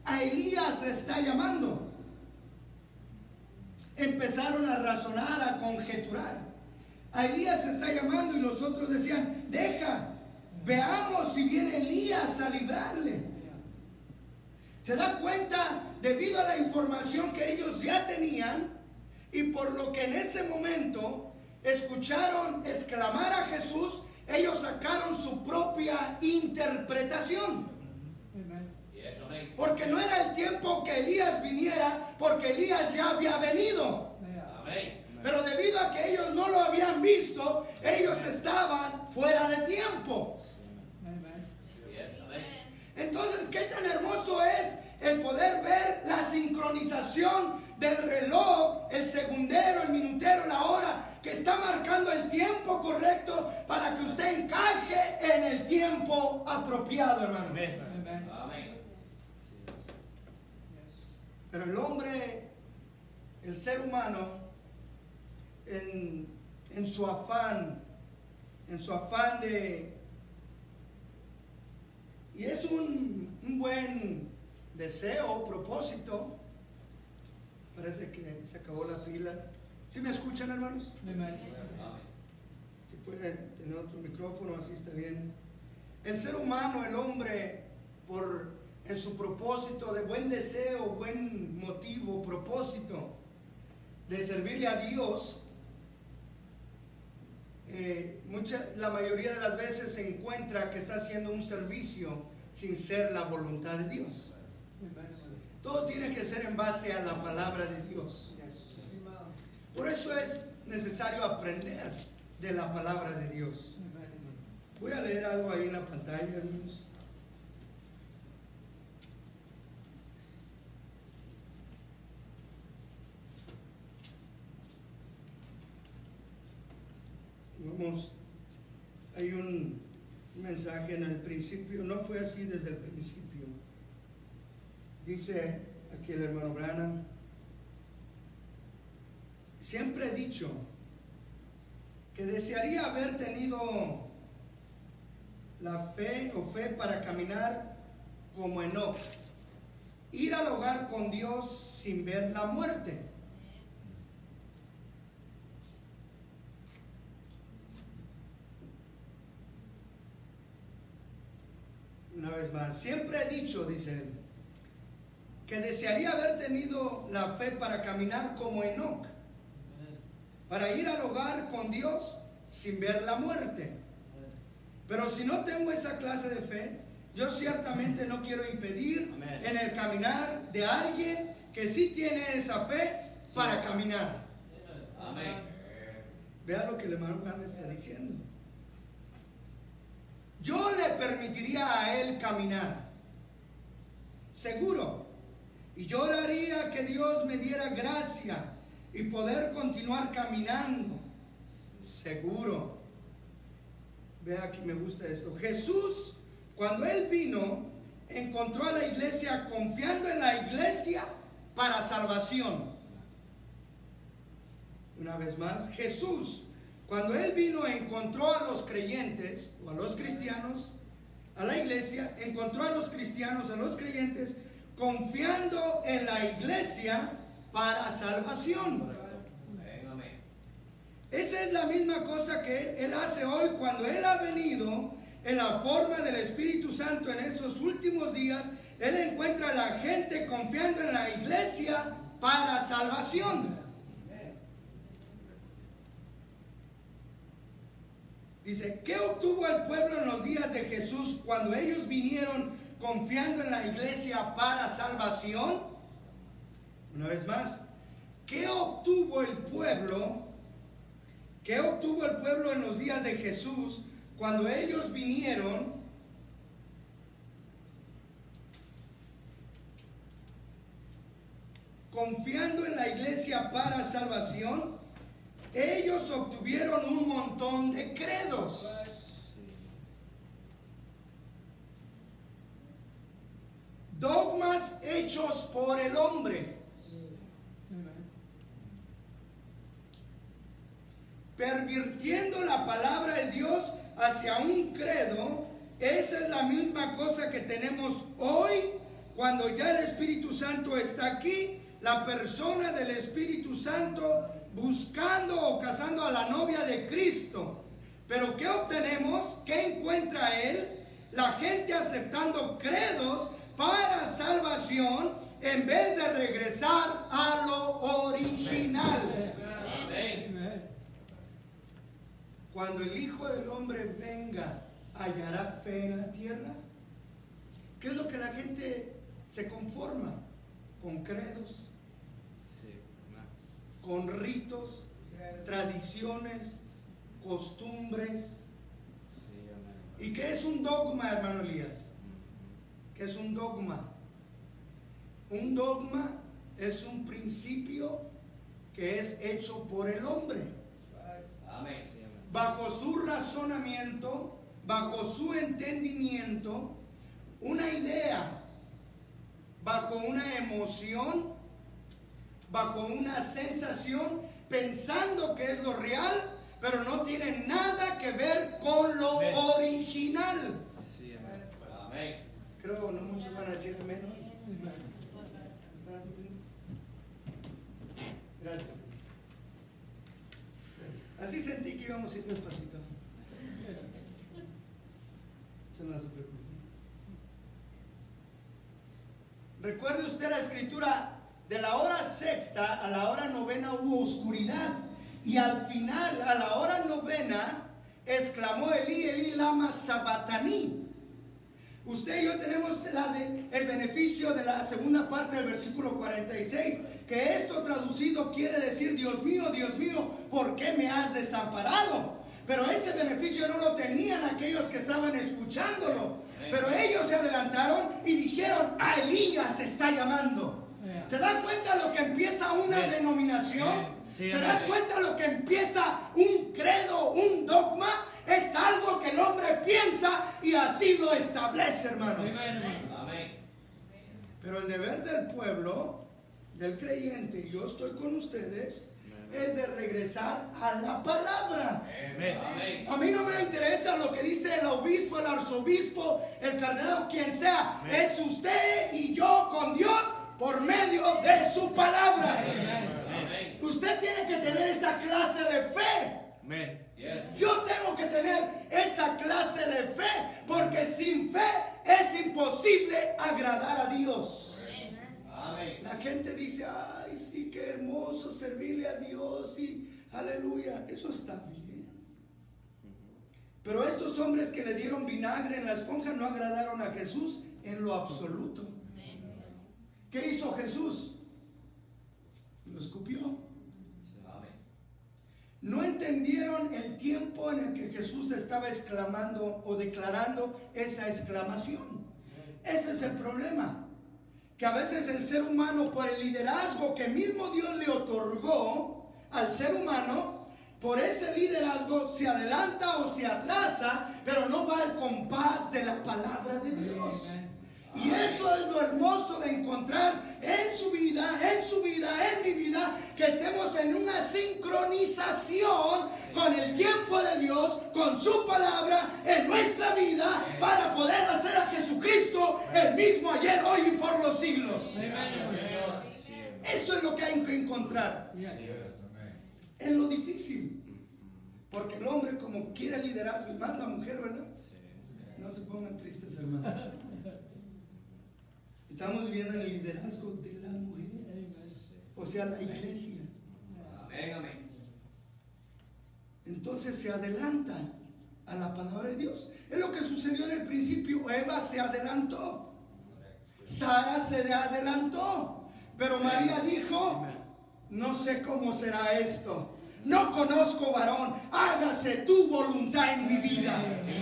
a Elías se está llamando. Empezaron a razonar, a conjeturar. A Elías se está llamando, y los otros decían, deja, veamos si viene Elías a librarle. Se da cuenta, debido a la información que ellos ya tenían, y por lo que en ese momento escucharon exclamar a Jesús, ellos sacaron su propia interpretación. Porque no era el tiempo que Elías viniera, porque Elías ya había venido. Pero debido a que ellos no lo habían visto, ellos estaban fuera de tiempo. el poder ver la sincronización del reloj, el segundero, el minutero, la hora, que está marcando el tiempo correcto para que usted encaje en el tiempo apropiado, hermano. Amén. Pero el hombre, el ser humano, en su afán de... Y es un buen deseo, propósito. Parece que se acabó la pila. ¿Sí me escuchan, hermanos? Si pueden tener otro micrófono, así está bien. El ser humano, el hombre, en su propósito de buen deseo, buen motivo, propósito de servirle a Dios, la mayoría de las veces se encuentra que está haciendo un servicio sin ser la voluntad de Dios. Todo tiene que ser en base a la palabra de Dios. Por eso es necesario aprender de la palabra de Dios. Voy a leer algo ahí en la pantalla, hermanos. Vamos, hay un mensaje en el principio, no fue así desde el principio. Dice aquí el hermano Branham: siempre he dicho que desearía haber tenido la fe para caminar como Enoc, ir al hogar con Dios sin ver la muerte. Una vez más, siempre he dicho, dice él, que desearía haber tenido la fe para caminar como Enoc, para ir al hogar con Dios sin ver la muerte. Pero si no tengo esa clase de fe, yo ciertamente no quiero impedir en el caminar de alguien que sí tiene esa fe para caminar. Amén. Vea lo que el hermano Juan está diciendo. Yo le permitiría a él caminar, seguro, y yo oraría que Dios me diera gracia y poder continuar caminando, seguro. Vea aquí, me gusta esto. Jesús, cuando él vino, encontró a la iglesia confiando en la iglesia para salvación. Una vez más, Jesús, cuando él vino, encontró a los creyentes, o a los cristianos, a la iglesia, encontró a los cristianos, a los creyentes, confiando en la iglesia para salvación. Esa es la misma cosa que él hace hoy cuando él ha venido en la forma del Espíritu Santo en estos últimos días. Él encuentra a la gente confiando en la iglesia para salvación. Dice, ¿qué obtuvo el pueblo en los días de Jesús cuando ellos vinieron confiando en la iglesia para salvación? Una vez más, ¿qué obtuvo el pueblo? ¿Qué obtuvo el pueblo en los días de Jesús cuando ellos vinieron confiando en la iglesia para salvación? Ellos obtuvieron un montón de credos. Dogmas hechos por el hombre. Pervirtiendo la palabra de Dios hacia un credo. Esa es la misma cosa que tenemos hoy cuando ya el Espíritu Santo está aquí. La persona del Espíritu Santo buscando o cazando a la novia de Cristo. Pero ¿qué obtenemos? ¿Qué encuentra él? La gente aceptando credos para salvación en vez de regresar a lo original. Amén. Cuando el Hijo del Hombre venga, ¿hallará fe en la tierra? ¿Qué es lo que la gente se conforma? Con credos, con ritos, tradiciones, costumbres. ¿Y qué es un dogma, hermano Elías? ¿Qué es un dogma? Un dogma es un principio que es hecho por el hombre. Amén. Bajo su razonamiento, bajo su entendimiento, una idea, bajo una emoción, bajo una sensación, pensando que es lo real, pero no tiene nada que ver con lo original. Amén. Creo no muchos van a decir amén, ¿no? Gracias. Así sentí que íbamos a ir despacito. Se me hace preocupante. Recuerde usted la escritura, de la hora sexta a la hora novena hubo oscuridad, y al final, a la hora novena, exclamó Elí, Elí, lama sabachthani. Usted y yo tenemos el beneficio de la segunda parte del versículo 46, que esto traducido quiere decir: Dios mío, ¿por qué me has desamparado? Pero ese beneficio no lo tenían aquellos que estaban escuchándolo. Pero ellos se adelantaron y dijeron: a Elías se está llamando. ¿Se dan cuenta lo que empieza una denominación? ¿Se dan cuenta lo que empieza un credo, un dogma? Es algo que el hombre piensa y así lo establece, hermanos. Amén. Pero el deber del pueblo, del creyente, y yo estoy con ustedes, es de regresar a la palabra. Amén. A mí no me interesa lo que dice el obispo, el arzobispo, el cardenal, quien sea. Es usted y yo con Dios por medio de su palabra. Amén. Usted tiene que tener esa clase de fe. Amén. Yo tengo que tener esa clase de fe, porque sin fe es imposible agradar a Dios. Amén. La gente dice: ay, sí, qué hermoso servirle a Dios y aleluya. Eso está bien. Pero estos hombres que le dieron vinagre en la esponja no agradaron a Jesús en lo absoluto. ¿Qué hizo Jesús? Lo escupió. No entendieron el tiempo en el que Jesús estaba exclamando o declarando esa exclamación. Ese es el problema. Que a veces el ser humano, por el liderazgo que mismo Dios le otorgó al ser humano, por ese liderazgo se adelanta o se atrasa, pero no va al compás de la palabra de Dios. Y eso es lo hermoso de encontrar en su vida, en mi vida, que estemos en una sincronización con el tiempo de Dios, con su palabra en nuestra vida, para poder hacer a Jesucristo el mismo ayer, hoy y por los siglos. Eso es lo que hay que encontrar. Es lo difícil. Porque el hombre, como quiere liderazgo, y más la mujer, ¿verdad? No se pongan tristes, hermanos. Estamos viviendo en el liderazgo de la mujer, o sea, la iglesia. Amén, amén. Entonces se adelanta a la palabra de Dios. Es lo que sucedió en el principio. Eva se adelantó, Sara se adelantó, pero María dijo: no sé cómo será esto. No conozco varón, hágase tu voluntad en mi vida.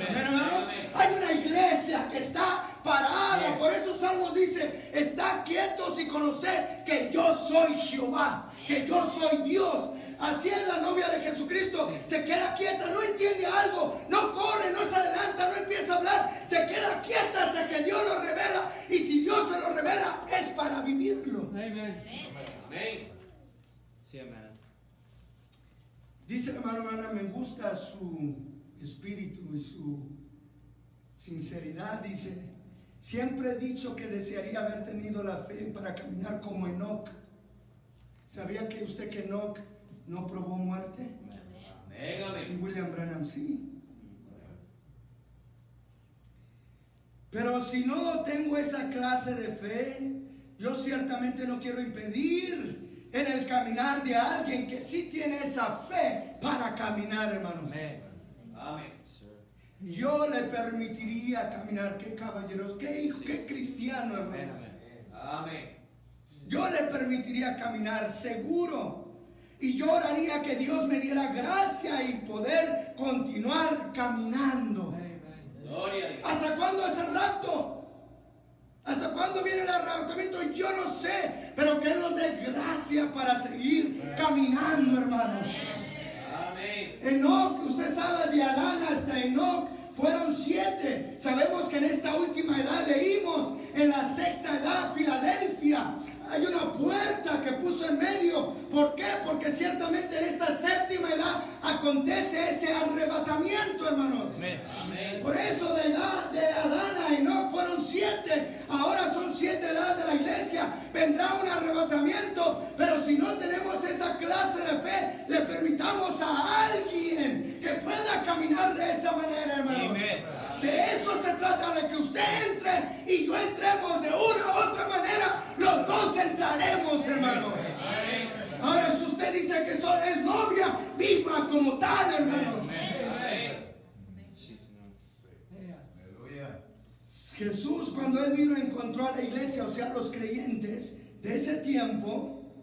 Hermanos, hay una iglesia que está parada. Por eso Salmos dice: está quietos y conocer que yo soy Jehová, que yo soy Dios. Así es la novia de Jesucristo. Se queda quieta, no entiende algo, no corre, no se adelanta, no empieza a hablar. Se queda quieta hasta que Dios lo revela. Y si Dios se lo revela, es para vivirlo. Amén. Sí, amén. Dice el hermano Ana, me gusta su espíritu y su sinceridad. Dice: siempre he dicho que desearía haber tenido la fe para caminar como Enoc. ¿Sabía que usted que Enoc no probó muerte? Amén. Y William Branham sí. Pero si no tengo esa clase de fe, yo ciertamente no quiero impedir en el caminar de alguien que sí tiene esa fe para caminar, hermanos. Amén. Yo le permitiría caminar. Qué caballeros, qué hijo, qué cristiano, hermano. Amén. Yo le permitiría caminar seguro. Y yo oraría que Dios me diera gracia y poder continuar caminando. Gloria a Dios. ¿Hasta cuándo es el rapto? ¿Hasta cuándo viene el arrebatamiento? Yo no sé, pero que Él nos dé gracia para seguir caminando, hermanos. Amén. Enoc, usted sabe, de Adán hasta Enoc fueron 7. Sabemos que en esta última edad leímos, en la 6ª edad, Filadelfia, hay una puerta que puso en medio. ¿Por qué? Porque ciertamente en esta 7ª edad acontece ese arrebatamiento, hermanos. Amén. Por eso de Adán a Enoc fueron 7. Ahora son 7 edades de la iglesia. Vendrá un arrebatamiento. Pero si no tenemos esa clase de fe, le permitamos a alguien que pueda caminar de esa manera, hermanos. Amén. De eso se trata, de que usted entre y yo entremos de una u otra manera. Los dos entraremos, hermanos. Amén. Ahora, si usted dice que es novia, viva como tal, hermanos. Amén. Jesús, cuando Él vino, encontró a la iglesia, o sea, los creyentes de ese tiempo,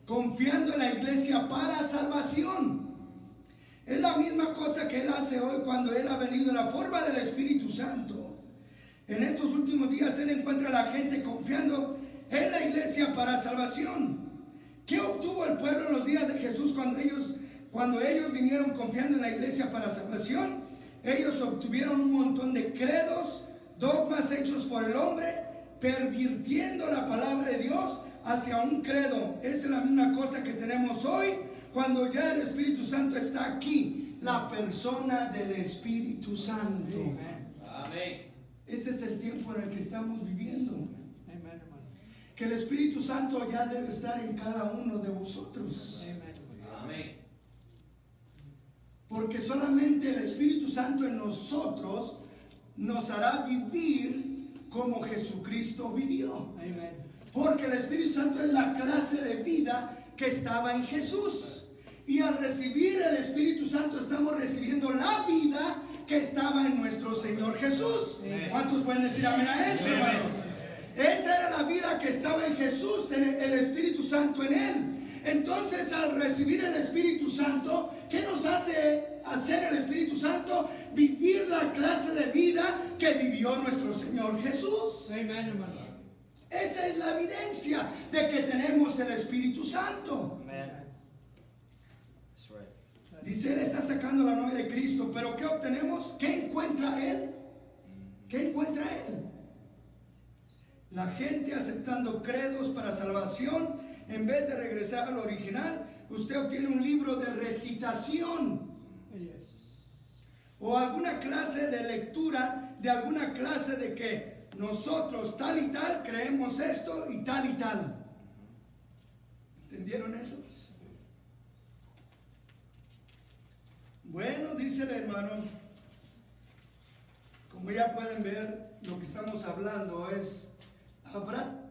confiando en la iglesia para salvación. Es la misma cosa que Él hace hoy cuando Él ha venido en la forma del Espíritu Santo. En estos últimos días Él encuentra a la gente confiando en la iglesia para salvación. ¿Qué obtuvo el pueblo en los días de Jesús cuando ellos vinieron confiando en la iglesia para salvación? Ellos obtuvieron un montón de credos, dogmas hechos por el hombre, pervirtiendo la palabra de Dios hacia un credo. Esa es la misma cosa que tenemos hoy cuando ya el Espíritu Santo está aquí, la persona del Espíritu Santo. Amén. Ese es el tiempo en el que estamos viviendo. Que el Espíritu Santo ya debe estar en cada uno de vosotros. Amén. Porque solamente el Espíritu Santo en nosotros nos hará vivir como Jesucristo vivió. Porque el Espíritu Santo es la clase de vida que estaba en Jesús. Y al recibir el Espíritu Santo estamos recibiendo la vida que estaba en nuestro Señor Jesús. ¿Cuántos pueden decir amén a eso, hermanos? Esa era la vida que estaba en Jesús, en el Espíritu Santo en Él. Entonces, al recibir el Espíritu Santo, ¿qué nos hace hacer el Espíritu Santo? Vivir la clase de vida que vivió nuestro Señor Jesús. Esa es la evidencia de que tenemos el Espíritu Santo. Dice, Él está sacando la novia de Cristo, pero ¿qué obtenemos? ¿Qué encuentra Él? ¿Qué encuentra Él? La gente aceptando credos para salvación, en vez de regresar al original, usted obtiene un libro de recitación. O alguna clase de lectura, de alguna clase de que nosotros tal y tal creemos esto y tal y tal. ¿Entendieron eso? Bueno, dice el hermano, como ya pueden ver, lo que estamos hablando es, ¿habrá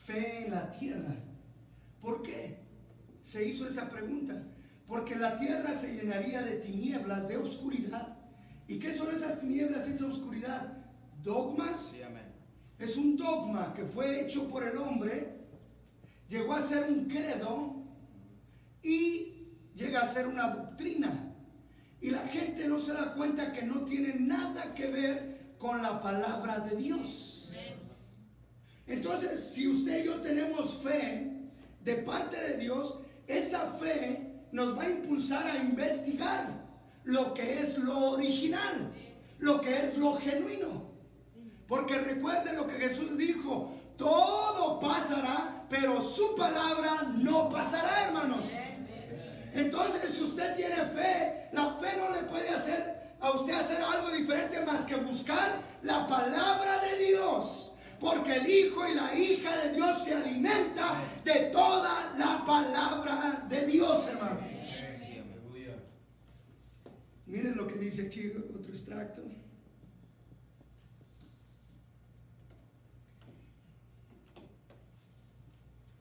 fe en la tierra? ¿Por qué se hizo esa pregunta? Porque la tierra se llenaría de tinieblas, de oscuridad. ¿Y qué son esas tinieblas y esa oscuridad? ¿Dogmas? Sí, amén. Es un dogma que fue hecho por el hombre, llegó a ser un credo y llega a ser una doctrina. Y la gente no se da cuenta que no tiene nada que ver con la palabra de Dios. Entonces, si usted y yo tenemos fe de parte de Dios, esa fe nos va a impulsar a investigar lo que es lo original, lo que es lo genuino. Porque recuerden lo que Jesús dijo, todo pasará, pero su palabra no pasará, hermanos. Entonces, si usted tiene fe, la fe no le puede hacer a usted hacer algo diferente más que buscar la palabra de Dios. Porque el hijo y la hija de Dios se alimenta de toda la palabra de Dios, hermano. Miren lo que dice aquí otro extracto.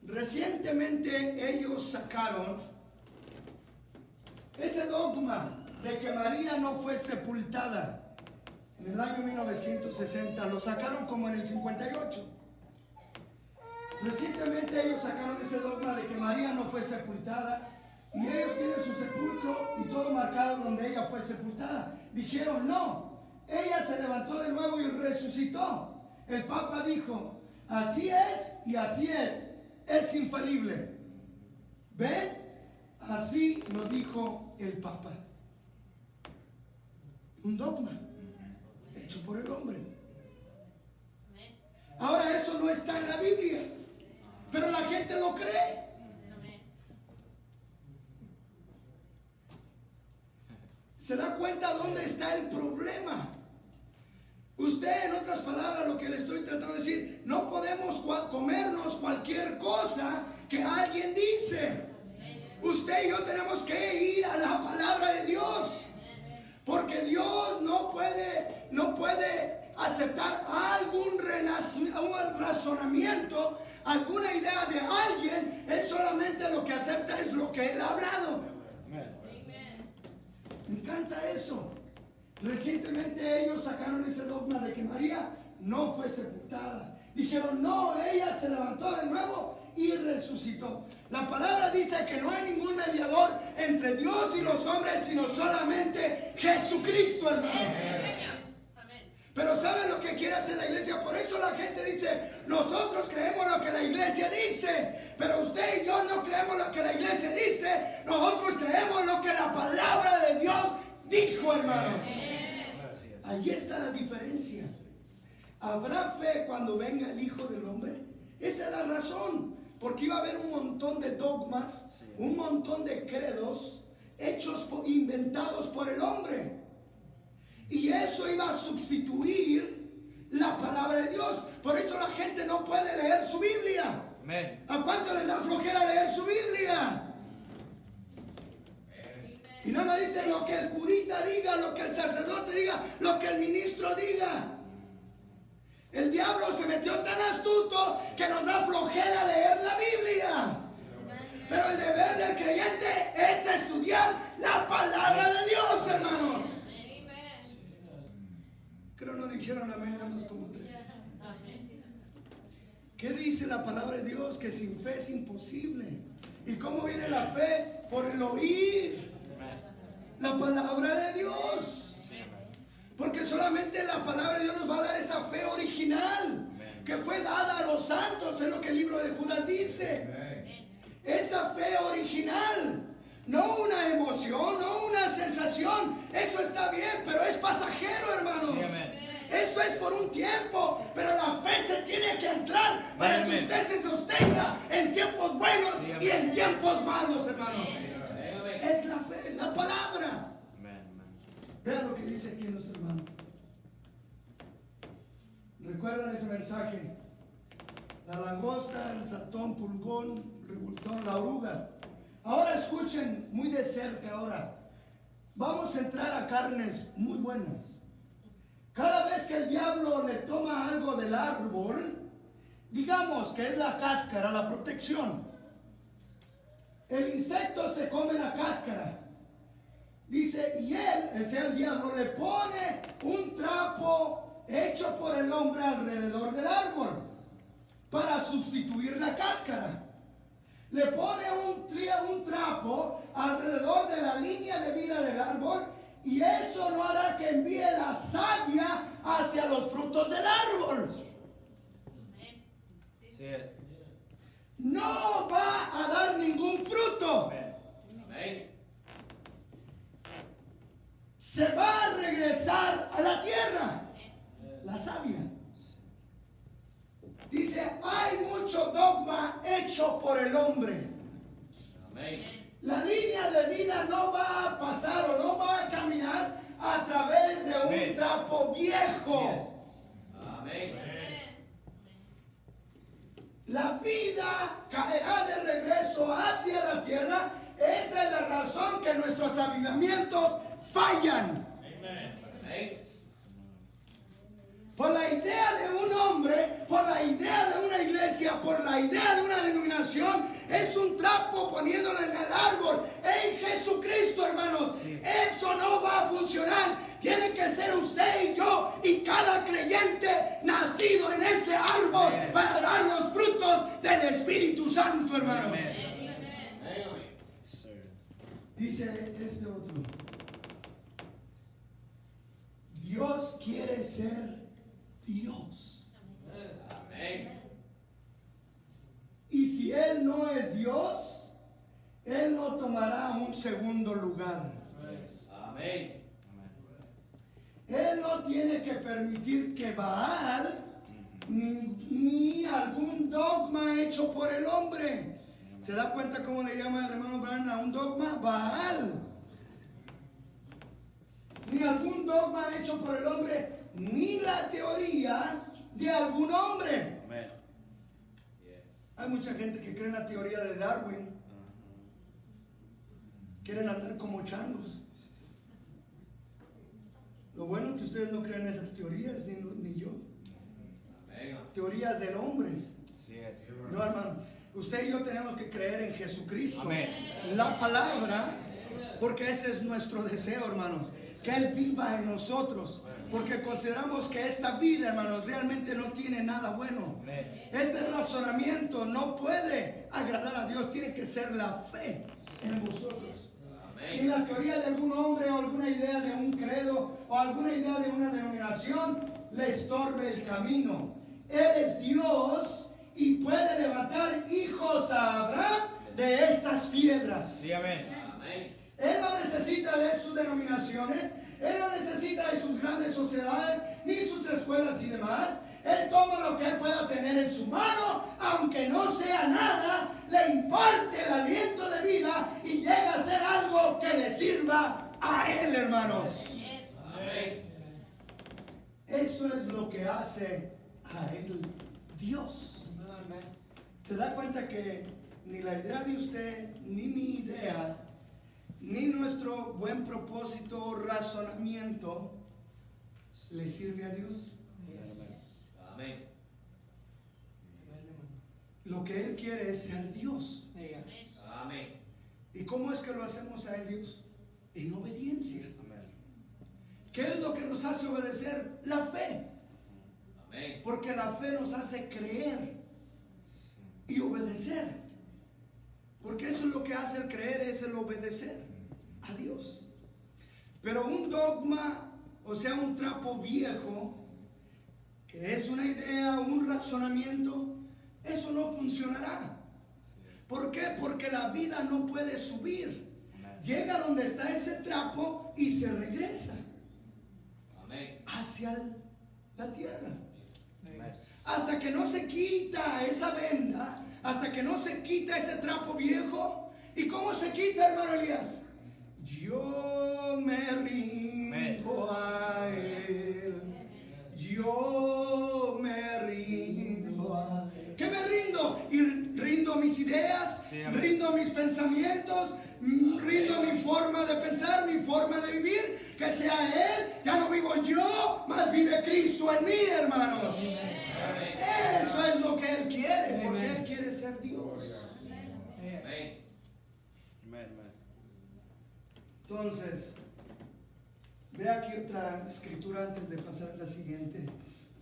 Recientemente ellos sacaron ese dogma de que María no fue sepultada en el año 1960, lo sacaron como en el 58. Recientemente ellos sacaron ese dogma de que María no fue sepultada y ellos tienen su sepulcro y todo marcado donde ella fue sepultada. Dijeron no, ella se levantó de nuevo y resucitó. El Papa dijo, así es y así es infalible. ¿Ven? Así lo dijo el Papa. Un dogma hecho por el hombre. Ahora eso no está en la Biblia, pero la gente lo cree. ¿Se da cuenta dónde está el problema? Usted, en otras palabras, lo que le estoy tratando de decir, no podemos comernos cualquier cosa que alguien dice. Usted y yo tenemos que ir a la palabra de Dios, porque Dios no puede aceptar algún razonamiento, alguna idea de alguien. Él solamente lo que acepta es lo que Él ha hablado. Me encanta eso. Recientemente ellos sacaron ese dogma de que María no fue sepultada. Dijeron, no, ella se levantó de nuevo y resucitó. La palabra dice que no hay ningún mediador entre Dios y los hombres, sino solamente Jesucristo, hermano. Pero ¿saben lo que quiere hacer la iglesia? Por eso la gente dice, nosotros creemos lo que la iglesia dice, pero usted y yo no creemos lo que la iglesia dice, nosotros creemos lo que la palabra de Dios dijo, hermanos. Allí está la diferencia. ¿Habrá fe cuando venga el Hijo del Hombre? Esa es la razón, porque iba a haber un montón de dogmas, un montón de credos hechos, inventados por el hombre. Y eso iba a sustituir la palabra de Dios. Por eso la gente no puede leer su Biblia. Amén. ¿A cuánto les da flojera leer su Biblia? Y nada más dicen lo que el curita diga, lo que el sacerdote diga, lo que el ministro diga. El diablo se metió tan astuto que nos da flojera leer la Biblia. Pero el deber del creyente es estudiar la palabra de Dios, hermanos. Creo no dijeron amén, nada más como tres. ¿Qué dice la palabra de Dios? Que sin fe es imposible. ¿Y cómo viene la fe? Por el oír la palabra de Dios. Porque solamente la palabra de Dios nos va a dar esa fe original que fue dada a los santos, es lo que el libro de Judas dice. Esa fe original, no una emoción, no una sensación. Eso está bien, pero es pasajero, hermanos. Eso es por un tiempo, pero la fe se tiene que anclar para que usted se sostenga en tiempos buenos y en tiempos malos, hermanos. Es la fe, la palabra. Vean lo que dice aquí nuestro hermano. ¿Recuerdan ese mensaje? La langosta, el saltón, pulgón, revoltón, la oruga. Ahora escuchen muy de cerca ahora. Vamos a entrar a carnes muy buenas. Cada vez que el diablo le toma algo del árbol, digamos que es la cáscara, la protección. El insecto se come la cáscara. Dice, y él, es el diablo, le pone un trapo hecho por el hombre alrededor del árbol para sustituir la cáscara. Le pone un trapo alrededor de la línea de vida del árbol, y eso no hará que envíe la savia hacia los frutos del árbol. Así es. No va a dar ningún fruto. Amén. Se va a regresar a la tierra la savia. Dice, hay mucho dogma hecho por el hombre. Amén. La línea de vida no va a pasar o no va a caminar a través de un trapo viejo. Amén. La vida caerá de regreso hacia la tierra. Esa es la razón que nuestros avivamientos fallan. Amén. Por la idea de un hombre, por la idea de una iglesia, por la idea de una denominación, es un trapo poniéndolo en el árbol. En Jesucristo, hermanos, eso no va a funcionar. Tiene que ser usted y yo y cada creyente nacido en ese árbol para dar los frutos del Espíritu Santo, hermanos. Dice este otro. Dios quiere ser Dios. Amén. no tomará un segundo lugar. Amén. Él no tiene que permitir que Baal ni algún dogma hecho por el hombre. ¿Se da cuenta cómo le llama el hermano Branham a un dogma? Baal. Ni algún dogma hecho por el hombre, ni la teoría de algún hombre. Amén. Hay mucha gente que cree en la teoría de Darwin. Quieren andar como changos. Lo bueno es que ustedes no creen en esas teorías, ni yo. Amén. Teorías del hombre. Así es. No, hermano. Usted y yo tenemos que creer en Jesucristo. Amén. La palabra, porque ese es nuestro deseo, hermanos. Que Él viva en nosotros. Porque consideramos que esta vida, hermanos, realmente no tiene nada bueno. Este razonamiento no puede agradar a Dios. Tiene que ser la fe en vosotros. Y la teoría de algún hombre o alguna idea de un credo o alguna idea de una denominación le estorbe el camino. Él es Dios y puede levantar hijos a Abraham de estas piedras. Sí, amén. Amén. Él no necesita de sus denominaciones, Él no necesita de sus grandes sociedades, ni sus escuelas y demás. Él toma lo que Él pueda tener en su mano, aunque no sea nada, le imparte el aliento de vida y llega a ser algo que le sirva a Él, hermanos. Amén. Eso es lo que hace a Él Dios. ¿Se da cuenta que ni la idea de usted, ni mi idea, ni nuestro buen propósito o razonamiento le sirve a Dios? Amén. Lo que Él quiere es ser Dios. Amén. ¿Y cómo es que lo hacemos a Él, Dios? En obediencia. ¿Qué es lo que nos hace obedecer? La fe. Amén. Porque la fe nos hace creer y obedecer. Porque eso es lo que hace el creer, es el obedecer a Dios. Pero un dogma, o sea, un trapo viejo, que es una idea, un razonamiento, eso no funcionará. ¿Por qué? Porque la vida no puede subir. Llega donde está ese trapo y se regresa hacia la tierra. Hasta que no se quita esa venda, hasta que no se quita ese trapo viejo. ¿Y cómo se quita, hermano Elías? Yo me rindo a Él. Yo me rindo a Él. ¿Qué me rindo? Y rindo mis ideas, rindo mis pensamientos, rindo mi forma de pensar, mi forma de vivir. Que sea Él, ya no vivo yo, más vive Cristo en mí, hermanos. Eso es lo que Él quiere, porque Él quiere ser Dios. Entonces, ve aquí otra escritura antes de pasar a la siguiente.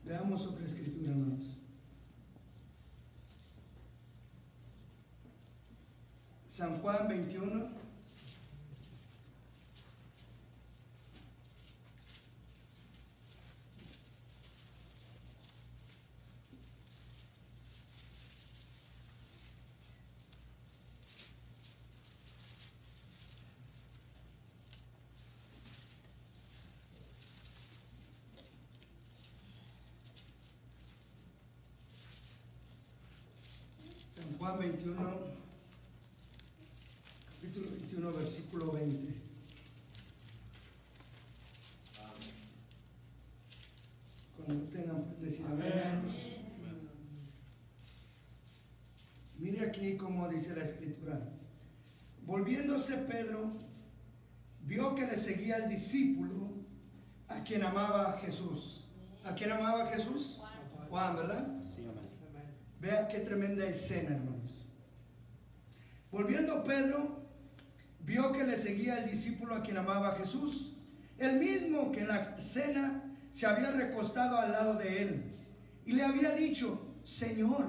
Veamos otra escritura, hermanos. San Juan 21. San Juan 21, capítulo 21, versículo 20. Cuando tengan, pues, decir amén. Mire aquí cómo dice la escritura. Volviéndose Pedro, vio que le seguía el discípulo a quien amaba a Jesús. ¿A quién amaba a Jesús? Juan, ¿verdad? Sí, amén. Vea qué tremenda escena, hermanos. Volviendo Pedro, vio que le seguía el discípulo a quien amaba a Jesús, el mismo que en la cena se había recostado al lado de él, y le había dicho: Señor,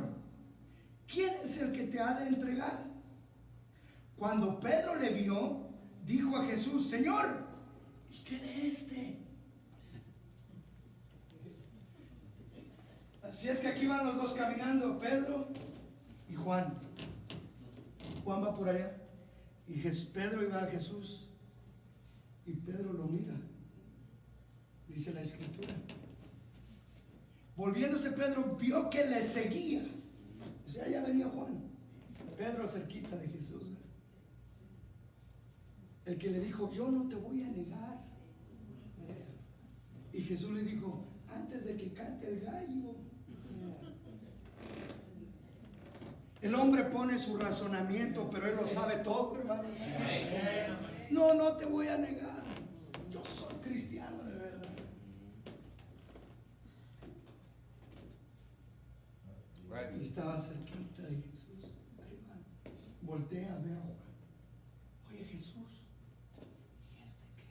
¿quién es el que te ha de entregar? Cuando Pedro le vio, dijo a Jesús: Señor, ¿y qué de este? Así es que aquí van los dos caminando, Pedro y Juan. Juan va por allá. Y Pedro iba a Jesús y Pedro lo mira, dice la escritura. Volviéndose Pedro vio que le seguía, o sea, ya venía Juan, Pedro cerquita de Jesús, el que le dijo, yo no te voy a negar. Y Jesús le dijo, antes de que cante el gallo. El hombre pone su razonamiento, pero él lo sabe todo, hermanos. No, no te voy a negar. Yo soy cristiano de verdad. Y estaba cerquita de Jesús. Ahí va. Voltea, ve a Juan. Oye, Jesús, ¿y este qué?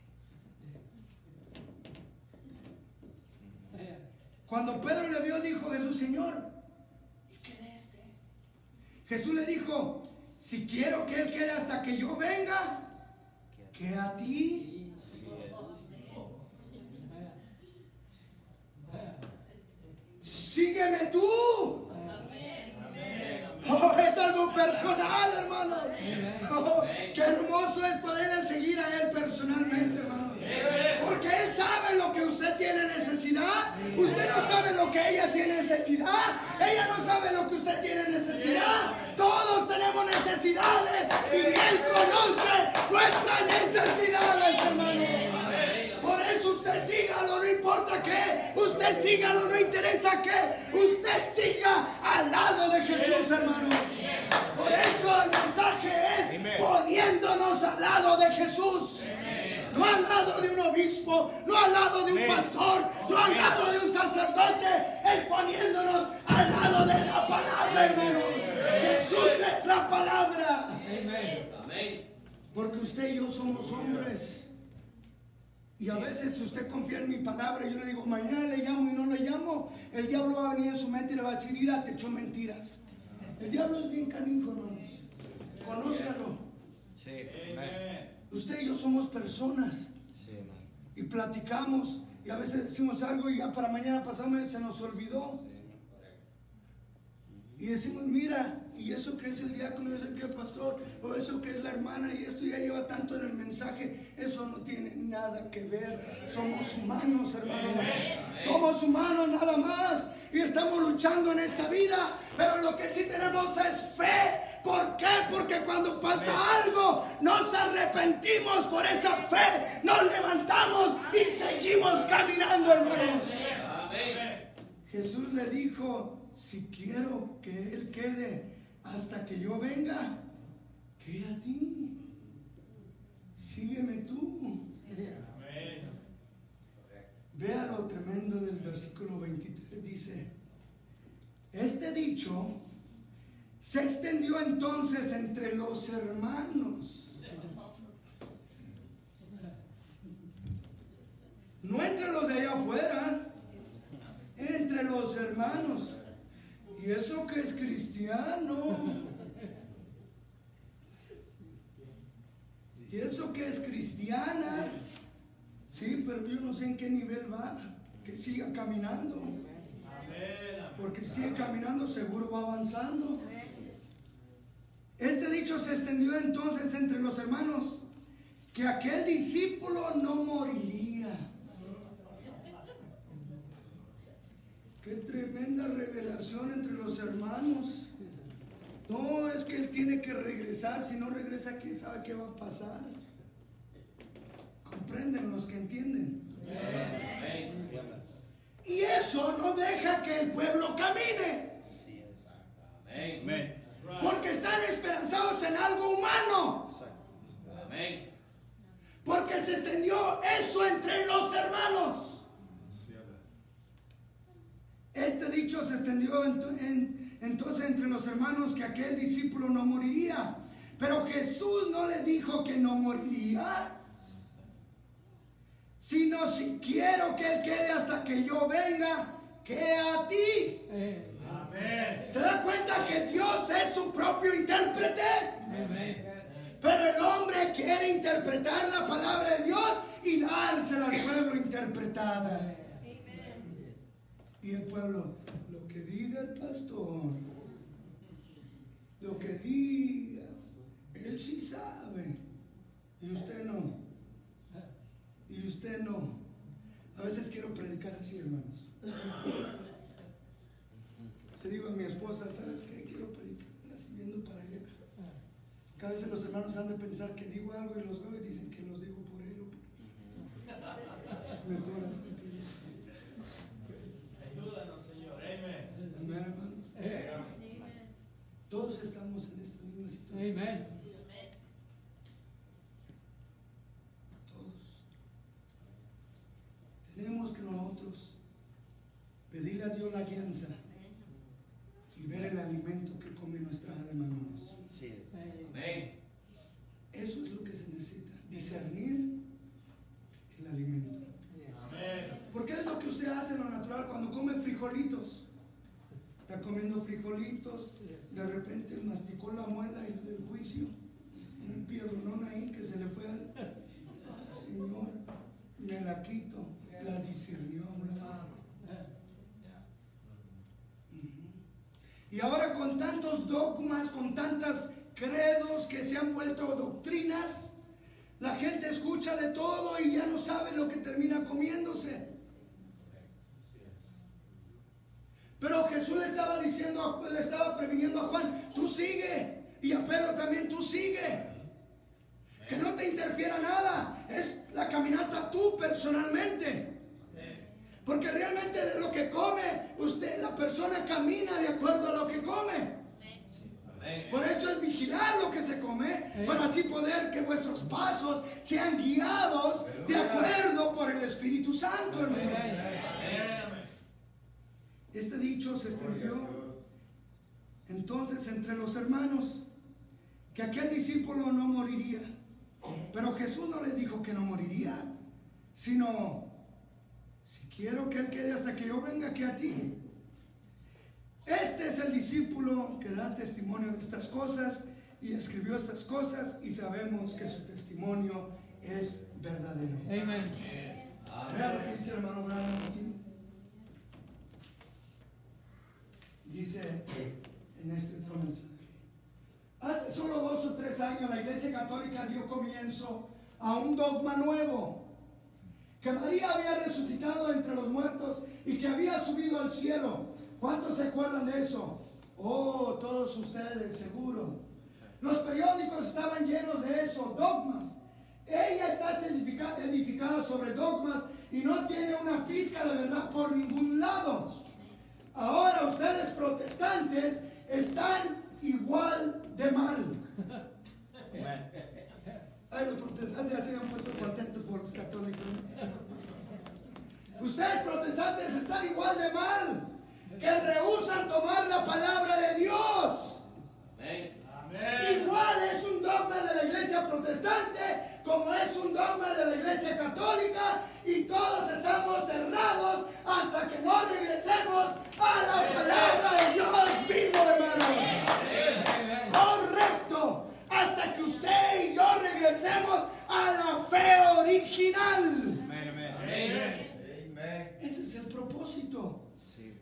Cuando Pedro le vio, dijo Jesús, Señor, ¿y qué de este? Jesús le dijo, si quiero que él quede hasta que yo venga, que a ti. Sígueme tú. Oh, es algo personal, hermano. Oh, qué hermoso es poderle seguir a él personalmente, hermano. Porque él sabe lo que usted tiene necesidad. Usted no sabe lo que ella tiene necesidad. Ella no sabe lo que usted tiene necesidad. Todos tenemos necesidades y él conoce nuestras necesidades, hermano. Por eso usted sígalo, no importa qué. Usted sígalo, no interesa qué. Usted siga al lado de Jesús, hermano. Por eso el mensaje es poniéndonos al lado de Jesús. No al lado de un obispo, no al lado de un pastor, no al lado de un sacerdote. Es poniéndonos al lado de la palabra, hermano. Jesús es la palabra. Porque usted y yo somos hombres. Y a veces si usted confía en mi palabra, yo le digo, mañana le llamo y no le llamo, el diablo va a venir en su mente y le va a decir, mira, te echó mentiras. El diablo es bien canijo, hermanos. Conózcalo. Sí. Usted y yo somos personas. Sí, Y platicamos. Y a veces decimos algo y ya para mañana pasado se nos olvidó. Y decimos, mira, y eso que es el diácono, eso que es el pastor, o eso que es la hermana, y esto ya lleva tanto en el mensaje, eso no tiene nada que ver. Somos humanos, hermanos. Somos humanos nada más. Y estamos luchando en esta vida, pero lo que sí tenemos es fe. ¿Por qué? Porque cuando pasa algo, nos arrepentimos por esa fe, nos levantamos y seguimos caminando, hermanos. Jesús le dijo, si quiero que él quede hasta que yo venga, ¿qué a ti? Sígueme tú. Vea lo tremendo del versículo 23, dice, este dicho se extendió entonces entre los hermanos. No entre los de allá afuera, entre los hermanos. ¿Y eso que es cristiano? ¿Y eso que es cristiana? Sí, pero yo no sé en qué nivel va. Que siga caminando. Porque si sigue caminando, seguro va avanzando. Este dicho se extendió entonces entre los hermanos, que aquel discípulo no moriría. Qué tremenda revelación entre los hermanos. No, es que él tiene que regresar. Si no regresa, quién sabe qué va a pasar. ¿Comprenden los que entienden? Y eso no deja que el pueblo camine. Porque están esperanzados en algo humano. Porque se extendió eso entre los hermanos. Este dicho se extendió entonces entre los hermanos, que aquel discípulo no moriría. Pero Jesús no le dijo que no moriría, sino si quiero que él quede hasta que yo venga, que a ti. ¿Se da cuenta que Dios es su propio intérprete? Pero el hombre quiere interpretar la palabra de Dios y dársela al pueblo interpretada. Y el pueblo, lo que diga el pastor, lo que diga Él sí sabe. Y usted no. Y usted no. A veces quiero predicar así, hermanos. Le digo a mi esposa, ¿sabes qué? Quiero predicar así viendo para allá. Que a veces los hermanos han de pensar que digo algo y los veo y dicen que los digo por él o por él. Mejor así. Ayúdanos, Señor. Amén. Amén, hermanos. Todos estamos en esta misma situación. Amén. Todos. Tenemos que nosotros pedirle a Dios la guianza y ver el alimento que come nuestra alma, hermanos. Amén. Eso es lo que se necesita, discernir el alimento. Amén. Porque es lo que usted hace en lo natural cuando come frijolitos. Está comiendo frijolitos, de repente masticó la muela y del juicio. Un piedronón ahí que se le fue al Señor, me la quito, la discernió. Y ahora con tantos dogmas, con tantas credos que se han vuelto doctrinas, la gente escucha de todo y ya no sabe lo que termina comiéndose. Pero Jesús le estaba diciendo, le estaba previniendo a Juan, tú sigue, y a Pedro también, tú sigue. Que no te interfiera nada, es la caminata tú personalmente. Porque realmente de lo que come, la persona camina de acuerdo a lo que come. Por eso es vigilar lo que se come, para así poder que vuestros pasos sean guiados de acuerdo por el Espíritu Santo, hermanos. Este dicho se extendió entonces entre los hermanos, que aquel discípulo no moriría. Pero Jesús no le dijo que no moriría, sino, si quiero que él quede hasta que yo venga aquí a ti. Este es el discípulo que da testimonio de estas cosas y escribió estas cosas, y sabemos que su testimonio es verdadero. Amén. Vea lo que dice el hermano Branham aquí. Dice en este otro mensaje: hace solo 2 o 3 años la Iglesia Católica dio comienzo a un dogma nuevo, que María había resucitado entre los muertos y que había subido al cielo. ¿Cuántos se acuerdan de eso? Oh, todos ustedes, seguro. Los periódicos estaban llenos de eso, dogmas. Ella está edificada sobre dogmas y no tiene una pizca de verdad por ningún lado. Ahora ustedes protestantes están igual de mal. Ay, los protestantes ya se han puesto contentos por los católicos. Ustedes protestantes están igual de mal, que rehúsan tomar la palabra de Dios. Amén. Igual es un dogma de la iglesia protestante como es un dogma de la iglesia católica, y todos estamos cerrados hasta que no regresemos a la palabra de Dios vivo, hermanos. Correcto, hasta que usted y yo regresemos a la fe original. Ese es el propósito.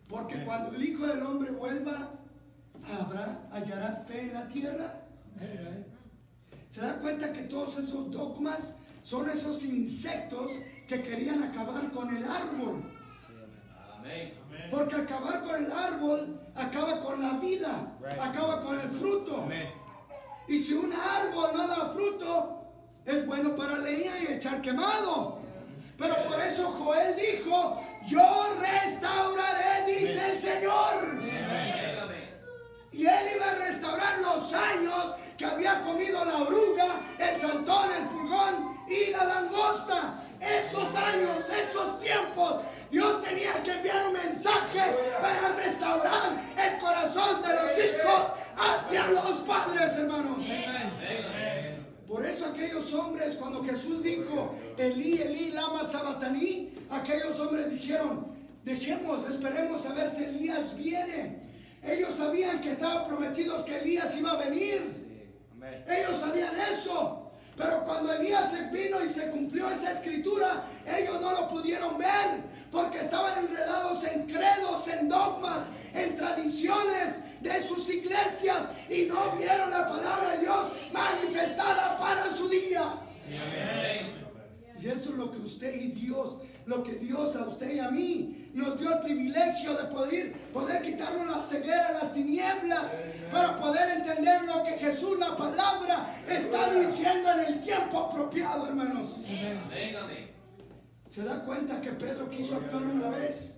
Porque cuando el Hijo del Hombre vuelva, hallará fe en la tierra. ¿Se da cuenta que todos esos dogmas son esos insectos que querían acabar con el árbol? Porque acabar con el árbol acaba con la vida, acaba con el fruto. Y si un árbol no da fruto, es bueno para leña y echar quemado. Pero por eso Joel dijo: yo restauraré, dice el Señor. Y él iba a restaurar los años que había comido la oruga, el saltón, el pulgón y la langosta. Esos años, esos tiempos, Dios tenía que enviar un mensaje para restaurar el corazón de los hijos hacia los padres, hermanos. Por eso aquellos hombres, cuando Jesús dijo Elí, Elí, lama sabataní, aquellos hombres dijeron: esperemos a ver si Elías viene. Ellos sabían que estaban prometidos que Elías iba a venir. Ellos sabían eso. Pero cuando Elías vino y se cumplió esa escritura, ellos no lo pudieron ver, porque estaban enredados en credos, en dogmas, en tradiciones de sus iglesias y no vieron la palabra de Dios manifestada para su día. Y eso es lo que usted y Dios, lo que Dios a usted y a mí nos dio el privilegio de poder quitarnos la ceguera, las tinieblas, para poder entender lo que Jesús, la palabra, está diciendo en el tiempo apropiado, hermanos. ¿Se da cuenta que Pedro quiso actuar una vez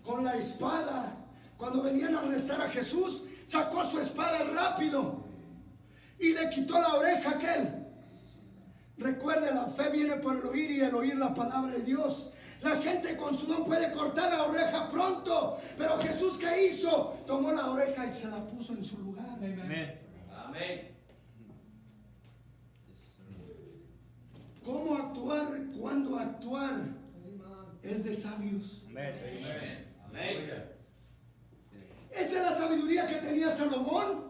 con la espada? Cuando venían a arrestar a Jesús, sacó su espada rápido y le quitó la oreja a aquel. Recuerde, la fe viene por el oír y el oír la palabra de Dios. La gente con su don puede cortar la oreja pronto, pero Jesús, ¿qué hizo? Tomó la oreja y se la puso en su lugar. Amén. ¿Cómo actuar? ¿Cuándo actuar? Es de sabios. Amén. Esa es la sabiduría que tenía Salomón.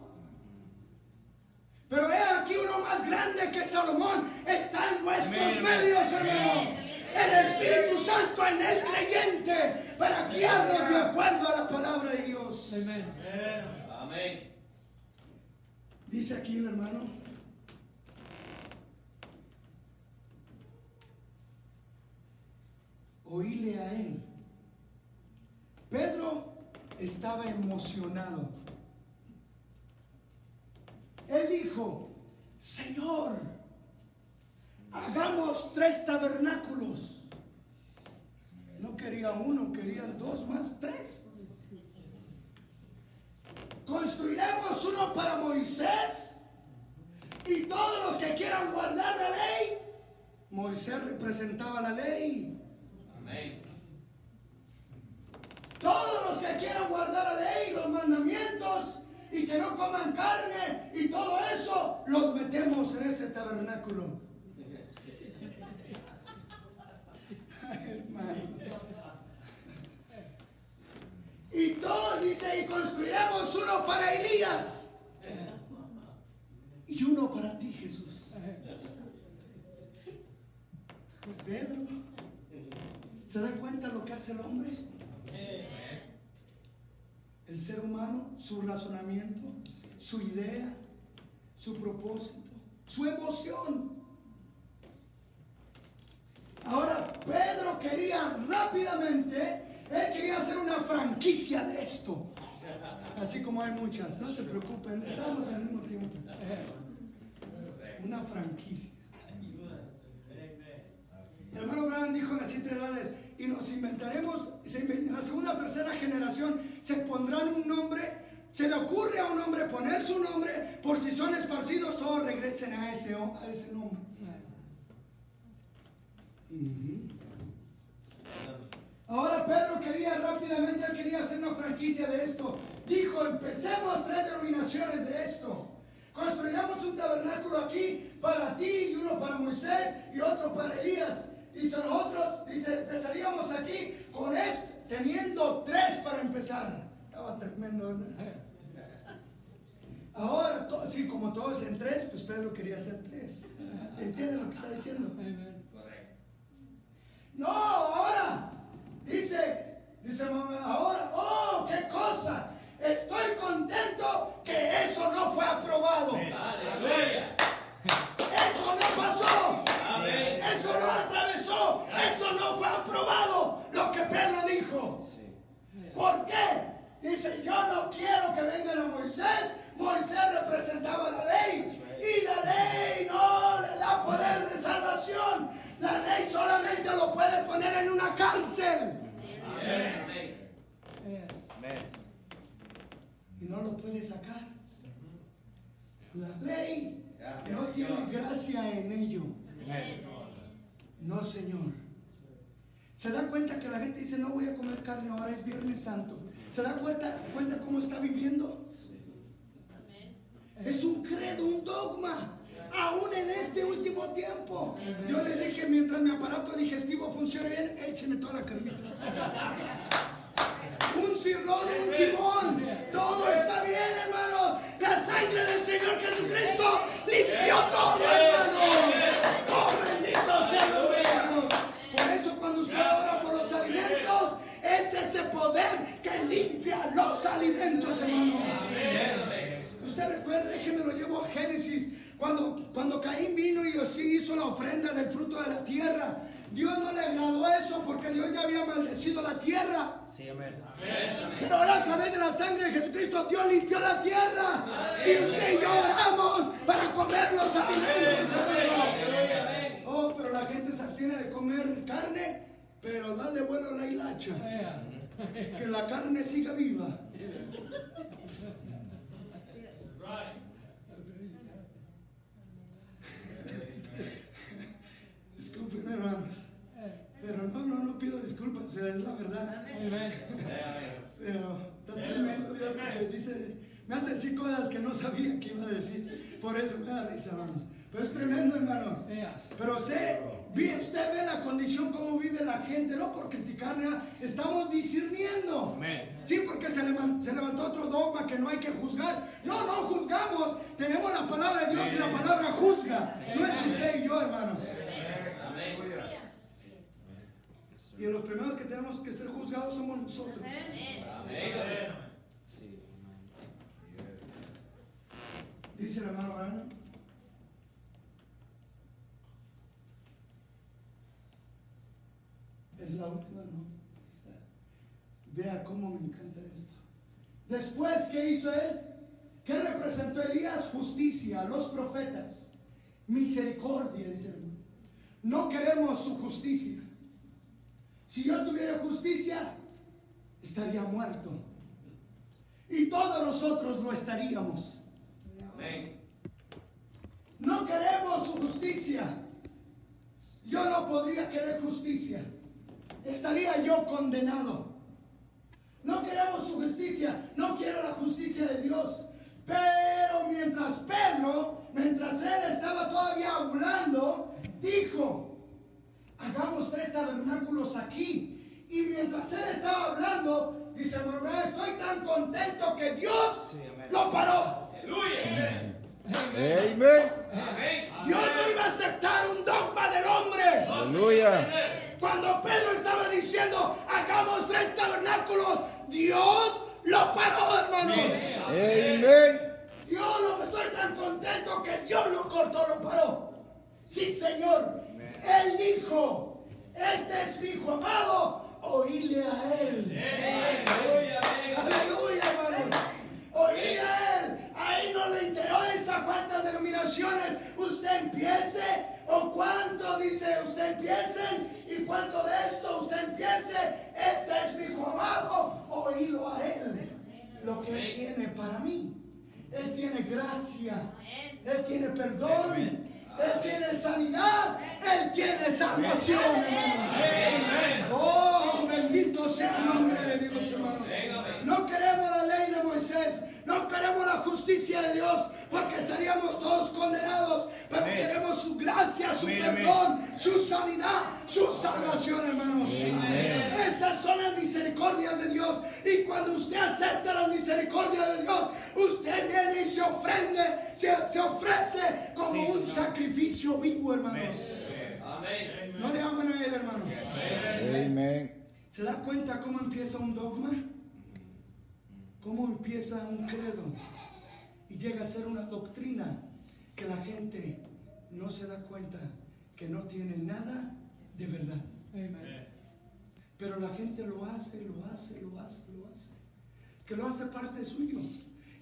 Pero he aquí uno más grande que Salomón está en nuestros medios, hermano. El Espíritu Santo en el creyente para guiarnos de acuerdo a la palabra de Dios. Amén. Dice aquí el hermano: oíle a él. Pedro estaba emocionado. Él dijo: Señor, hagamos 3 tabernáculos. No quería uno, querían 2 más, 3. Construiremos uno para Moisés y todos los que quieran guardar la ley. Moisés representaba la ley. Amén. Todos los que quieran guardar la ley, los mandamientos, y que no coman carne y todo eso, los metemos en ese tabernáculo. Ay, hermano. Y todo dice: y construiremos uno para Elías y uno para ti, Jesús. Pedro, ¿se da cuenta lo que hace el hombre? El ser humano, su razonamiento, su idea, su propósito, su emoción. Ahora Pedro quería rápidamente, él quería hacer una franquicia de esto. Así como hay muchas, no se preocupen, estamos al mismo tiempo. Una franquicia. El hermano Branham dijo en las 7 edades: y nos inventaremos, en la segunda o tercera generación se pondrán un nombre, se le ocurre a un hombre poner su nombre, por si son esparcidos todos regresen a ese nombre. Ahora Pedro quería rápidamente, él quería hacer una franquicia de esto. Dijo: empecemos 3 denominaciones de esto. Construiremos un tabernáculo aquí para ti y uno para Moisés y otro para Elías. Dice, nosotros, empezaríamos aquí con esto, teniendo 3 para empezar. Estaba tremendo, ¿verdad? Ahora, sí, como todo es en 3, pues Pedro quería hacer 3. ¿Entienden lo que está diciendo? Correcto. No, ahora, dice ahora, oh, qué cosa. Estoy contento que eso no fue aprobado. Aleluya. Eso no pasó. Amén. Eso no atravesó. Eso no fue aprobado. Lo que Pedro dijo. ¿Por qué? Dice: yo no quiero que vengan a Moisés. Moisés representaba la ley. Y la ley no le da poder de salvación. La ley solamente lo puede poner en una cárcel. Amén. Y no lo puede sacar. La ley no tiene gracia en ello. No, Señor. ¿Se da cuenta que la gente dice: no voy a comer carne, ahora es Viernes Santo? ¿Se da cuenta cómo está viviendo? Es un credo, un dogma, aún en este último tiempo. Yo les dije, mientras mi aparato digestivo funcione bien, écheme toda la carnita. Un cirrón, un timón, todo está bien, hermanos. La sangre del Señor Jesucristo limpió todo, hermanos. Oh, bendito sea Dios, hermanos. Por eso cuando usted ora por los alimentos, Cuando Caín vino y sí hizo la ofrenda del fruto de la tierra, Dios no le agradó eso porque Dios ya había maldecido la tierra. Sí, amén. Pero ahora a través de la sangre de Jesucristo Dios limpió la tierra. Y usted y yo oramos para comer los alimentos. Oh, pero la gente se abstiene de comer carne, pero dale vuelo a la hilacha. Que la carne siga viva. Disculpen, hermanos. Pero no pido disculpas, es la verdad. Pero está tremendo Dios porque dice, me hace decir cosas que no sabía que iba a decir. Por eso me da risa, hermanos. Pero es tremendo, hermanos. Pero usted ve la condición, cómo vive la gente, no por criticarla, estamos discerniendo. Sí, porque se levantó otro dogma que no hay que juzgar. No juzgamos. Tenemos la palabra de Dios y la palabra juzga. No es usted y yo, hermanos. Y los primeros que tenemos que ser juzgados somos nosotros. Dice el hermano Branham. Es la última, ¿no? Vea cómo me encanta esto. Después, ¿qué hizo él? ¿Qué representó Elías? Justicia, los profetas. Misericordia, dice el hermano. No queremos su justicia. Si yo tuviera justicia, estaría muerto. Y todos nosotros lo estaríamos. No queremos su justicia. Yo no podría querer justicia. Estaría yo condenado. No queremos su justicia. No quiero la justicia de Dios. Pero mientras él estaba todavía hablando, dijo: hagamos 3 tabernáculos aquí. Y mientras él estaba hablando, dice: bueno, estoy tan contento que Dios lo paró. Aleluya. Amén. Dios no iba a aceptar un dogma del hombre. Aleluya. Cuando Pedro estaba diciendo: hagamos 3 tabernáculos, Dios lo paró, hermanos. Amén. Estoy tan contento que Dios lo cortó, lo paró. Sí, Señor. Él dijo: este es mi hijo amado, oídle a él. Aleluya, hermanos. Oídle a él. Ahí no le interesa cuántas denominaciones usted empiece, o cuánto dice usted empiecen, y cuánto de esto usted empiece. Este es mi hijo amado, oídlo a él. Lo que él tiene para mí. Él tiene gracia, él tiene perdón, él tiene sanidad, él tiene salvación, hermano. Oh, bendito sea el nombre de Dios, hermano. No queremos la ley de Moisés, no queremos la justicia de Dios, porque estaríamos todos condenados. Pero queremos su gracia, su perdón, su sanidad, su salvación, hermanos. Esas son las misericordias de Dios. Y cuando usted acepta las misericordias de Dios, usted viene y se ofrece como un sacrificio vivo, hermanos. No le aman a él, hermanos. Amén. ¿Se da cuenta cómo empieza un dogma? ¿Cómo empieza un credo? Y llega a ser una doctrina que la gente no se da cuenta que no tiene nada de verdad. Pero la gente lo hace. Que lo hace parte suyo.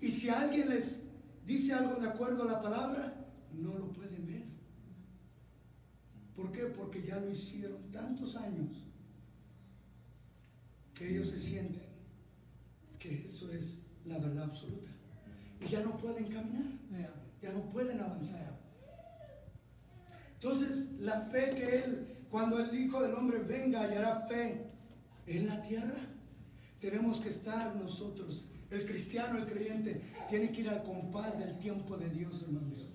Y si alguien les dice algo de acuerdo a la palabra, no lo pueden ver. ¿Por qué? Porque ya lo hicieron tantos años que ellos se sienten que eso es la verdad absoluta. Y ya no pueden caminar, ya no pueden avanzar. Entonces, la fe que cuando el Hijo del Hombre venga, hallará fe en la tierra. Tenemos que estar nosotros, el cristiano, el creyente, tiene que ir al compás del tiempo de Dios, hermanos.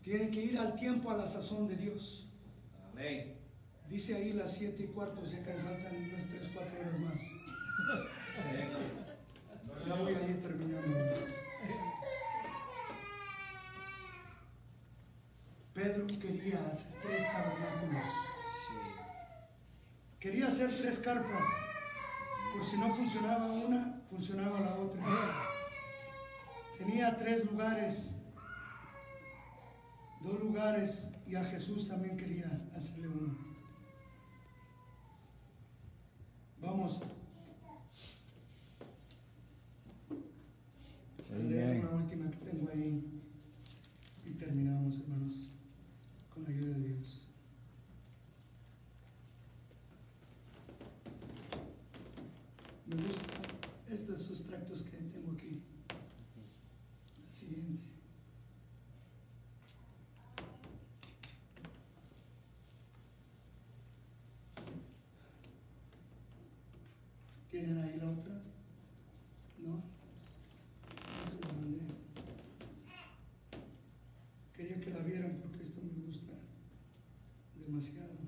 Tiene que ir al tiempo, a la sazón de Dios. Amén. Dice ahí las 7:15, se faltan unas 3-4 horas más. Ya voy a ir terminando. Pedro quería hacer 3 tabernáculos. Quería hacer 3 carpas. Por si no funcionaba una, funcionaba la otra. Tenía 3 lugares 2 lugares y a Jesús también quería hacerle uno. Vamos a leer una última que tengo ahí y terminamos, hermanos, con la ayuda de Dios. Me gusta estos extractos que tengo aquí. La siguiente. ¿Tienen ahí la otra? ¿No? No se la mandé. Quería que la vieran porque esto me gusta demasiado.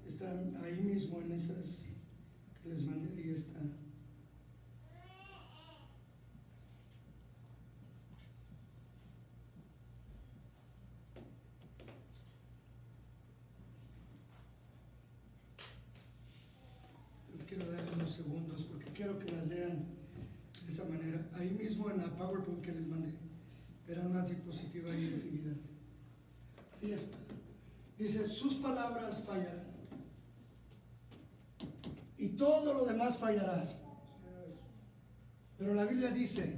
Están ahí mismo en esas que les mandé, ahí está. Pero quiero darle unos segundos porque quiero que las lean de esa manera. Ahí mismo en la PowerPoint que les mandé, era una diapositiva ahí enseguida. Ahí está. Dice, sus palabras fallarán. Y todo lo demás fallará. Pero la Biblia dice,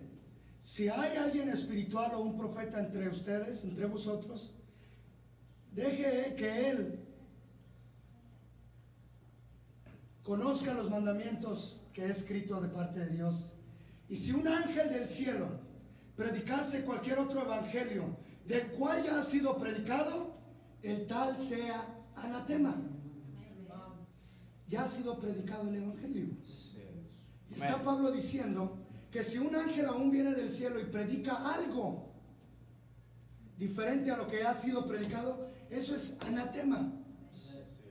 si hay alguien espiritual o un profeta entre ustedes, entre vosotros, deje que él conozca los mandamientos que he escrito de parte de Dios. Y si un ángel del cielo predicase cualquier otro evangelio del cual ya ha sido predicado, el tal sea anatema. Ya ha sido predicado el evangelio. Y está Pablo diciendo que si un ángel aún viene del cielo y predica algo diferente a lo que ha sido predicado, eso es anatema.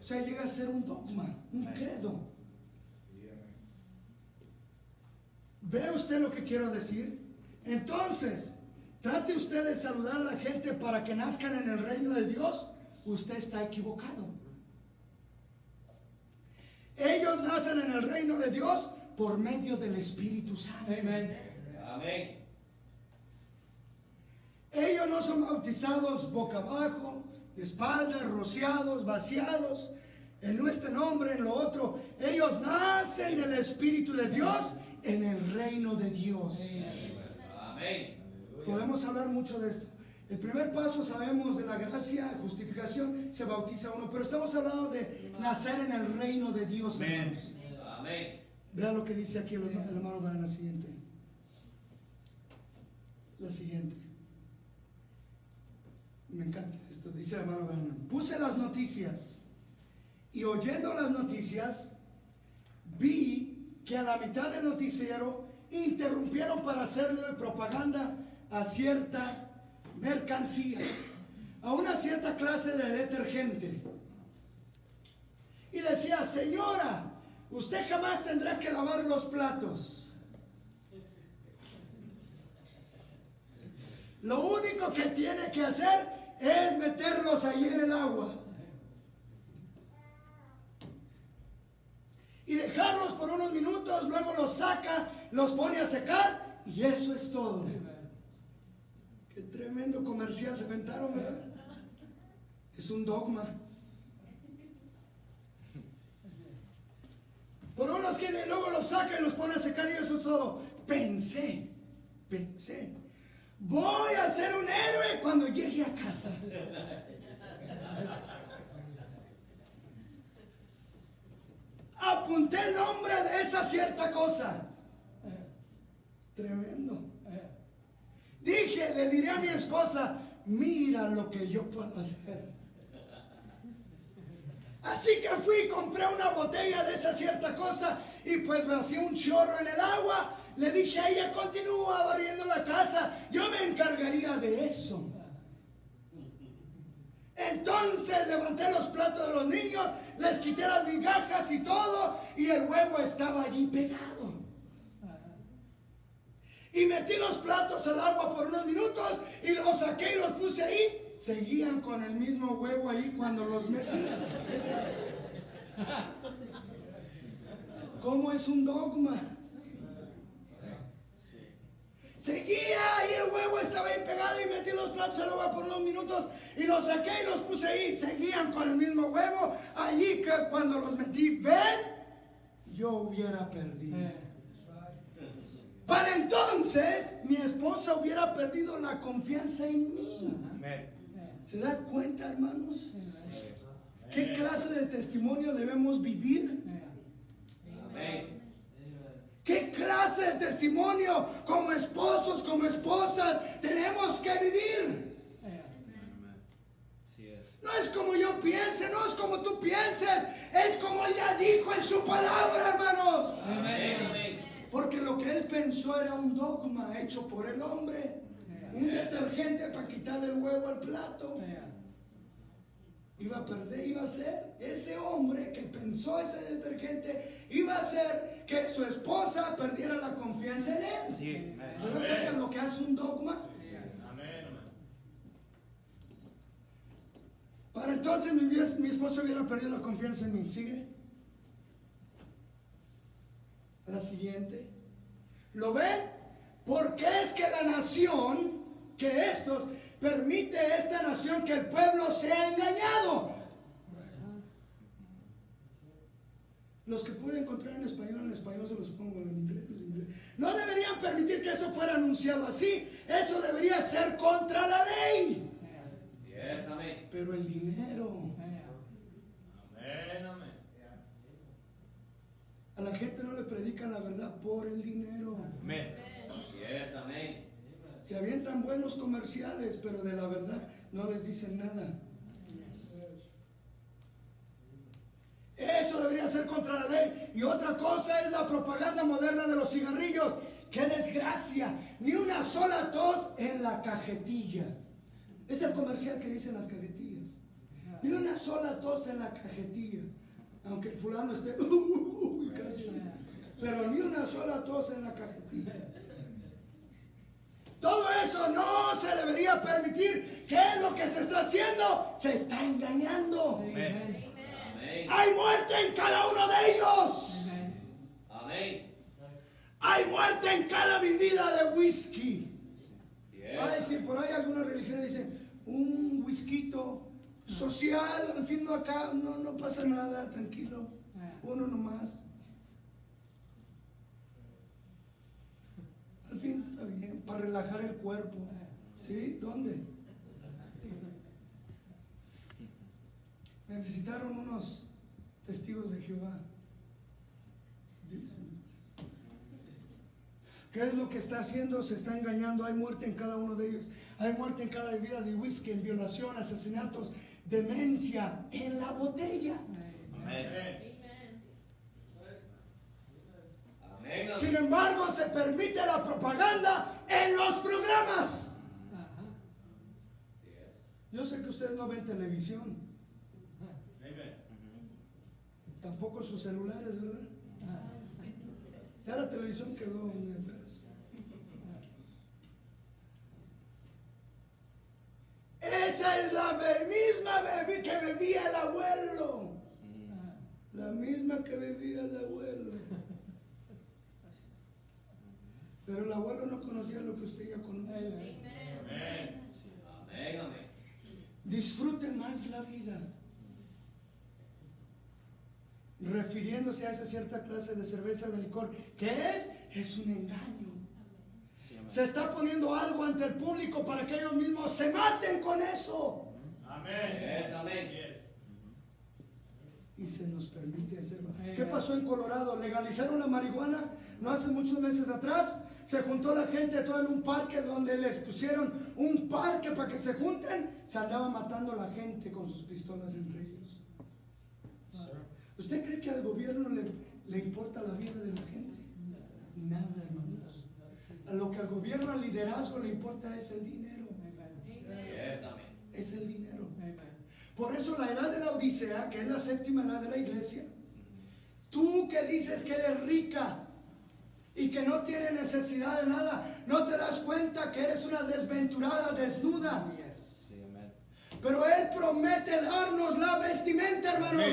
O sea, llega a ser un dogma, un credo. ¿Ve usted lo que quiero decir? Entonces, trate usted de saludar a la gente para que nazcan en el reino de Dios. Usted está equivocado. Ellos nacen en el reino de Dios por medio del Espíritu Santo. Amén. Ellos no son bautizados boca abajo, de espaldas, rociados, vaciados, en este nombre, en lo otro. Ellos nacen del Espíritu de Dios en el reino de Dios. Amén. Podemos hablar mucho de esto. El primer paso, sabemos, de la gracia, justificación, se bautiza uno, pero estamos hablando de nacer en el reino de Dios, hermanos. Amén. Vea lo que dice aquí el hermano Branham, la siguiente. La siguiente. Me encanta esto, dice el hermano Branham. Puse las noticias y oyendo las noticias, vi que a la mitad del noticiero interrumpieron para hacerle propaganda a cierta mercancía, a una cierta clase de detergente. Y decía, señora, usted jamás tendrá que lavar los platos. Lo único que tiene que hacer es meterlos ahí en el agua. Y dejarlos por unos minutos, luego los saca, los pone a secar y eso es todo. Qué tremendo comercial se inventaron, ¿verdad? Es un dogma. Por unos que luego los saca y los pone a secar y eso es todo. Pensé, voy a ser un héroe cuando llegue a casa. Apunté el nombre de esa cierta cosa. Tremendo. Dije, le diré a mi esposa, mira lo que yo puedo hacer. Así que fui y compré una botella de esa cierta cosa y pues me hacía un chorro en el agua. Le dije a ella, continúa barriendo la casa, yo me encargaría de eso. Entonces levanté los platos de los niños, les quité las migajas y todo, y el huevo estaba allí pegado. y metí los platos al agua por unos minutos y los saqué y los puse ahí. Seguían con el mismo huevo ahí cuando los metí. ¿Cómo es un dogma? Seguía ahí, el huevo estaba ahí pegado y metí los platos al agua por unos minutos y los saqué y los puse ahí. Seguían con el mismo huevo allí que cuando los metí. ¿Ven? Yo hubiera perdido. Para entonces, mi esposa hubiera perdido la confianza en mí. ¿Se da cuenta, hermanos? ¿Qué clase de testimonio debemos vivir? Amén. ¿Qué clase de testimonio como esposos, como esposas tenemos que vivir? No es como yo piense, no es como tú pienses, es como Él ya dijo en su palabra, hermanos. Amén. Porque lo que Él pensó era un dogma hecho por el hombre. Un detergente para quitarle el huevo al plato. Iba a perder, iba a ser ese hombre que pensó ese detergente, iba a hacer que su esposa perdiera la confianza en él. Sí. ¿Se da cuenta lo que hace un dogma? Amén. Para entonces mi esposa hubiera perdido la confianza en mí. ¿Sigue? La siguiente. ¿Lo ven? Porque es que la nación, que estos, permite esta nación que el pueblo sea engañado. Los que pude encontrar en español se los pongo en inglés. No deberían permitir que eso fuera anunciado así. Eso debería ser contra la ley. Yes, amén. Pero el dinero. Amén. A la gente no le predican la verdad por el dinero. Yes, amén. Se avientan buenos comerciales, pero de la verdad no les dicen nada. Eso debería ser contra la ley. Y otra cosa es la propaganda moderna de los cigarrillos. ¡Qué desgracia! Ni una sola tos en la cajetilla. Es el comercial que dicen las cajetillas. Ni una sola tos en la cajetilla. Aunque el fulano esté casi, pero ni una sola tos en la cajetilla. Todo eso no se debería permitir. ¿Qué es lo que se está haciendo? Se está engañando. Amén. Hay muerte en cada uno de ellos. Amén. Hay muerte en cada bebida de whisky. Yes. Ay, si por ahí algunas religiones dicen un whiskyto social, al fin no acá, no pasa nada, tranquilo. Uno nomás. Al fin está bien, para relajar el cuerpo. ¿Sí? ¿Dónde? Me visitaron unos testigos de Jehová. ¿Qué es lo que está haciendo? Se está engañando. Hay muerte en cada uno de ellos. Hay muerte en cada bebida de whisky, en violación, asesinatos, demencia, en la botella. Amén. Amén. Sin embargo, se permite la propaganda en los programas. Yo sé que ustedes no ven televisión, tampoco sus celulares, ¿verdad? Ya la televisión quedó muy atrás. Esa es la misma que bebía el abuelo. La misma que bebía el abuelo. Pero el abuelo no conocía lo que usted ya conoce. Amén. Amén. Disfruten más la vida. Refiriéndose a esa cierta clase de cerveza, de licor, ¿qué es? Es un engaño. Se está poniendo algo ante el público para que ellos mismos se maten con eso. Amén. Yes, amén. Y se nos permite hacerlo. ¿Qué pasó en Colorado? Legalizaron la marihuana no hace muchos meses atrás. Se juntó la gente toda en un parque donde les pusieron un parque para que se junten. Se andaba matando a la gente con sus pistolas entre ellos. ¿Usted cree que al gobierno le importa la vida de la gente? Nada, hermanos. A lo que al gobierno, al liderazgo le importa es el dinero. Yes, amén. Es el dinero. Por eso la edad de la Odisea, que es la séptima edad de la iglesia, tú que dices que eres rica, y que no tiene necesidad de nada, no te das cuenta que eres una desventurada desnuda. Pero Él promete darnos la vestimenta, hermanos.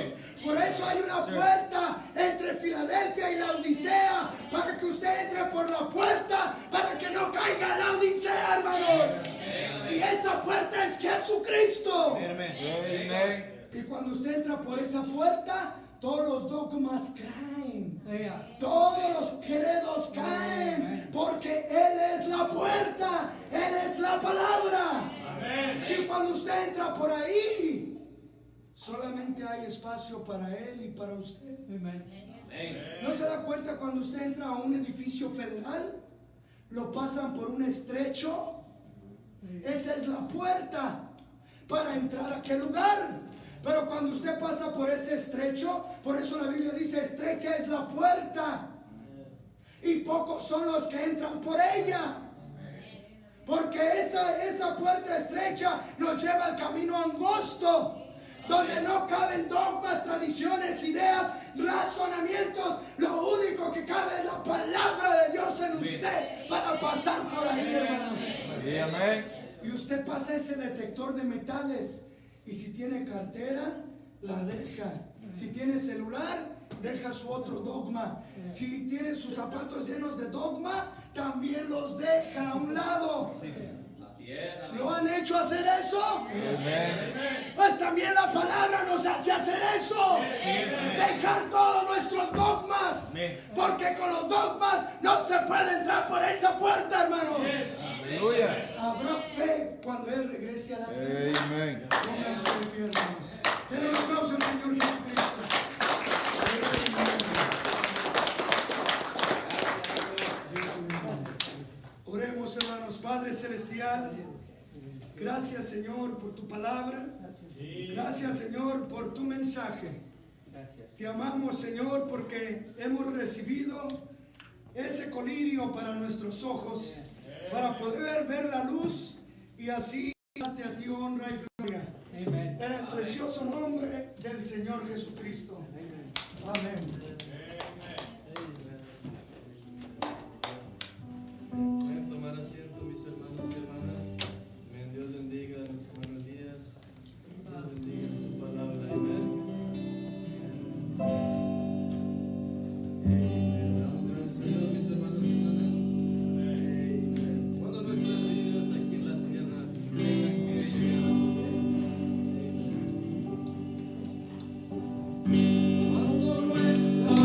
Por eso hay una puerta entre Filadelfia y la Odisea, para que usted entre por la puerta, para que no caiga en la Odisea, hermanos. Y esa puerta es Jesucristo. Y cuando usted entra por esa puerta, todos los dogmas caen. Todos los credos caen. Porque Él es la puerta. Él es la palabra. Y cuando usted entra por ahí, solamente hay espacio para Él y para usted. ¿No se da cuenta cuando usted entra a un edificio federal? Lo pasan por un estrecho. Esa es la puerta para entrar a aquel lugar. Pero cuando usted pasa por ese estrecho, por eso la Biblia dice, estrecha es la puerta y pocos son los que entran por ella. Porque esa puerta estrecha nos lleva al camino angosto, donde no caben dogmas, tradiciones, ideas, razonamientos. Lo único que cabe es la palabra de Dios en usted para pasar por ahí, hermanos. Y usted pasa ese detector de metales. Y si tiene cartera, la deja. Si tiene celular, deja su otro dogma. Si tiene sus zapatos llenos de dogma, también los deja a un lado. ¿Lo han hecho hacer eso? Pues también la palabra nos hace hacer eso. Dejar todos nuestros dogmas. Porque con los dogmas no se puede entrar por esa puerta, hermanos. Habrá fe cuando Él regrese a la tierra. Pónganse de pie, hermanos. Denle un aplauso al Señor Jesucristo. Oremos, hermanos. Padre Celestial, gracias, Señor, por tu palabra. Gracias, Señor, por tu mensaje. Te amamos, Señor, porque hemos recibido ese colirio para nuestros ojos, para poder ver la luz y así darte a ti honra y gloria. En el precioso nombre del Señor Jesucristo. Amén. Pueden tomar asiento, mis hermanos y hermanas. Amén. Dios bendiga a nuestro hermano Elías. Dios bendiga su palabra. Amén. Damos gracias a Dios, mis hermanos y hermanas. Amén. Cuando nuestras vidas aquí en la tierra tengan que llegar a su fin. Cuando nuestras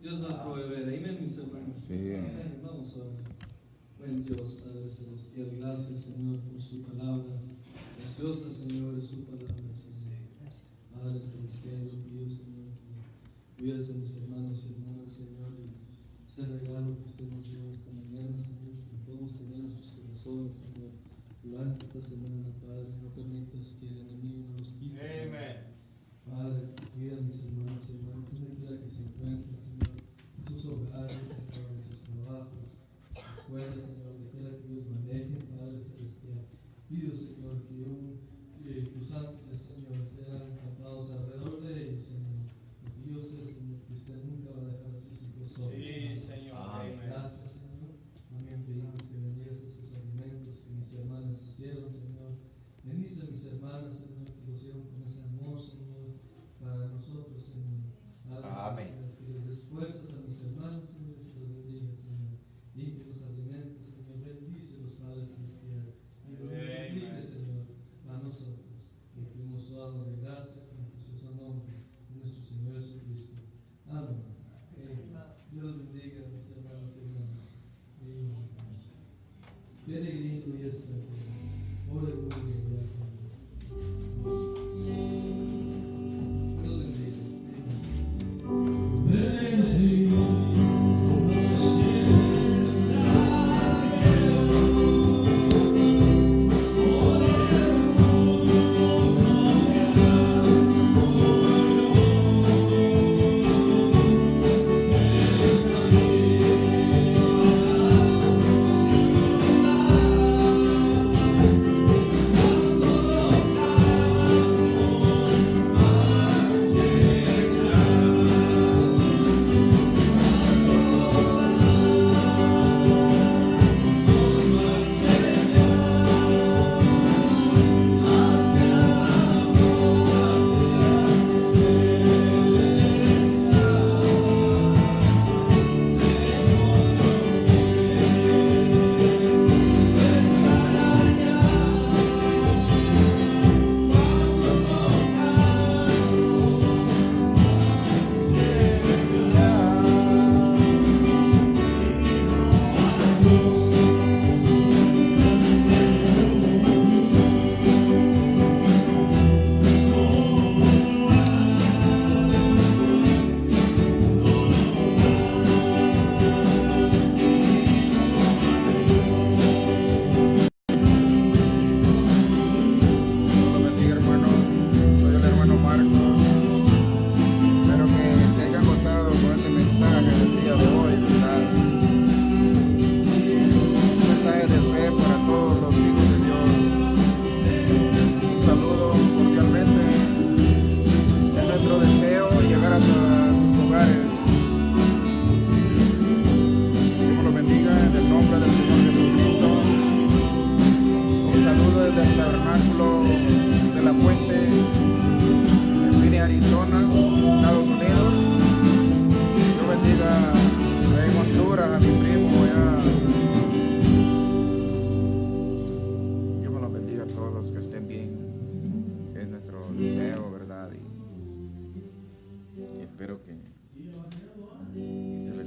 Dios va a proveer. Amén, mis hermanos. Sí. Amén. Vamos a orar. Buen Dios, Padre Celestial, gracias, Señor, por su palabra. Preciosa, Señor, es su palabra, Señor. Padre Celestial, yo pido, Señor, que cuides a mis hermanos y hermanas, Señor, y ese regalo que usted nos dio esta mañana, Señor, que podemos tener en nuestros corazones, Señor, durante esta semana, Padre. No permitas que el enemigo nos los quite. Amen. Padre, cuida a mis hermanos y hermanas, donde quiera que se encuentren, Señor, en sus hogares, Señor, en sus trabajos, en sus escuelas, Señor, donde quiera que Dios maneje, Padre Celestial. Pido, Señor, que tus ángeles, Señor, estén acampados alrededor de ellos, Señor. Porque yo sé, Señor, que usted nunca va a dejar a sus hijos solos. Sí, Señor. Amén. Gracias, Señor. También pedimos que bendigas estos alimentos que mis hermanas hicieron, Señor. Bendice a mis hermanas, Señor, que lo hicieron con ese amor, Señor, para nosotros, Señor. Amén. Señor, que les des fuerzas a mis hermanas, Señor, y se los bendiga, Señor. Limpia los alimentos, Señor. Bendice los padres celestiales. Y lo multiplique, Señor, a nosotros. Y pedimos toda honra y gracias en el precioso nombre de nuestro Señor Jesucristo. Amén. Dios los bendiga, mis hermanos y hermanas. Peregrino y extranjero. Ore, gloria, Dios bendiga.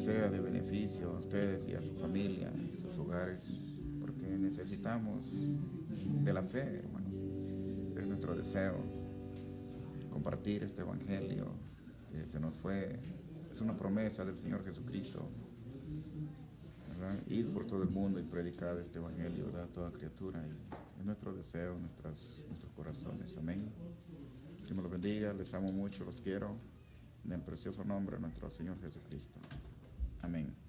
sea de beneficio a ustedes y a su familia, a sus hogares, porque necesitamos de la fe, hermano. Es nuestro deseo compartir este evangelio que se nos fue, es una promesa del Señor Jesucristo, ¿verdad? Ir por todo el mundo y predicar este evangelio, ¿verdad? A toda criatura, y es nuestro deseo, nuestros corazones. Amén. Dios me los bendiga, les amo mucho, los quiero, en el precioso nombre de nuestro Señor Jesucristo. Amén.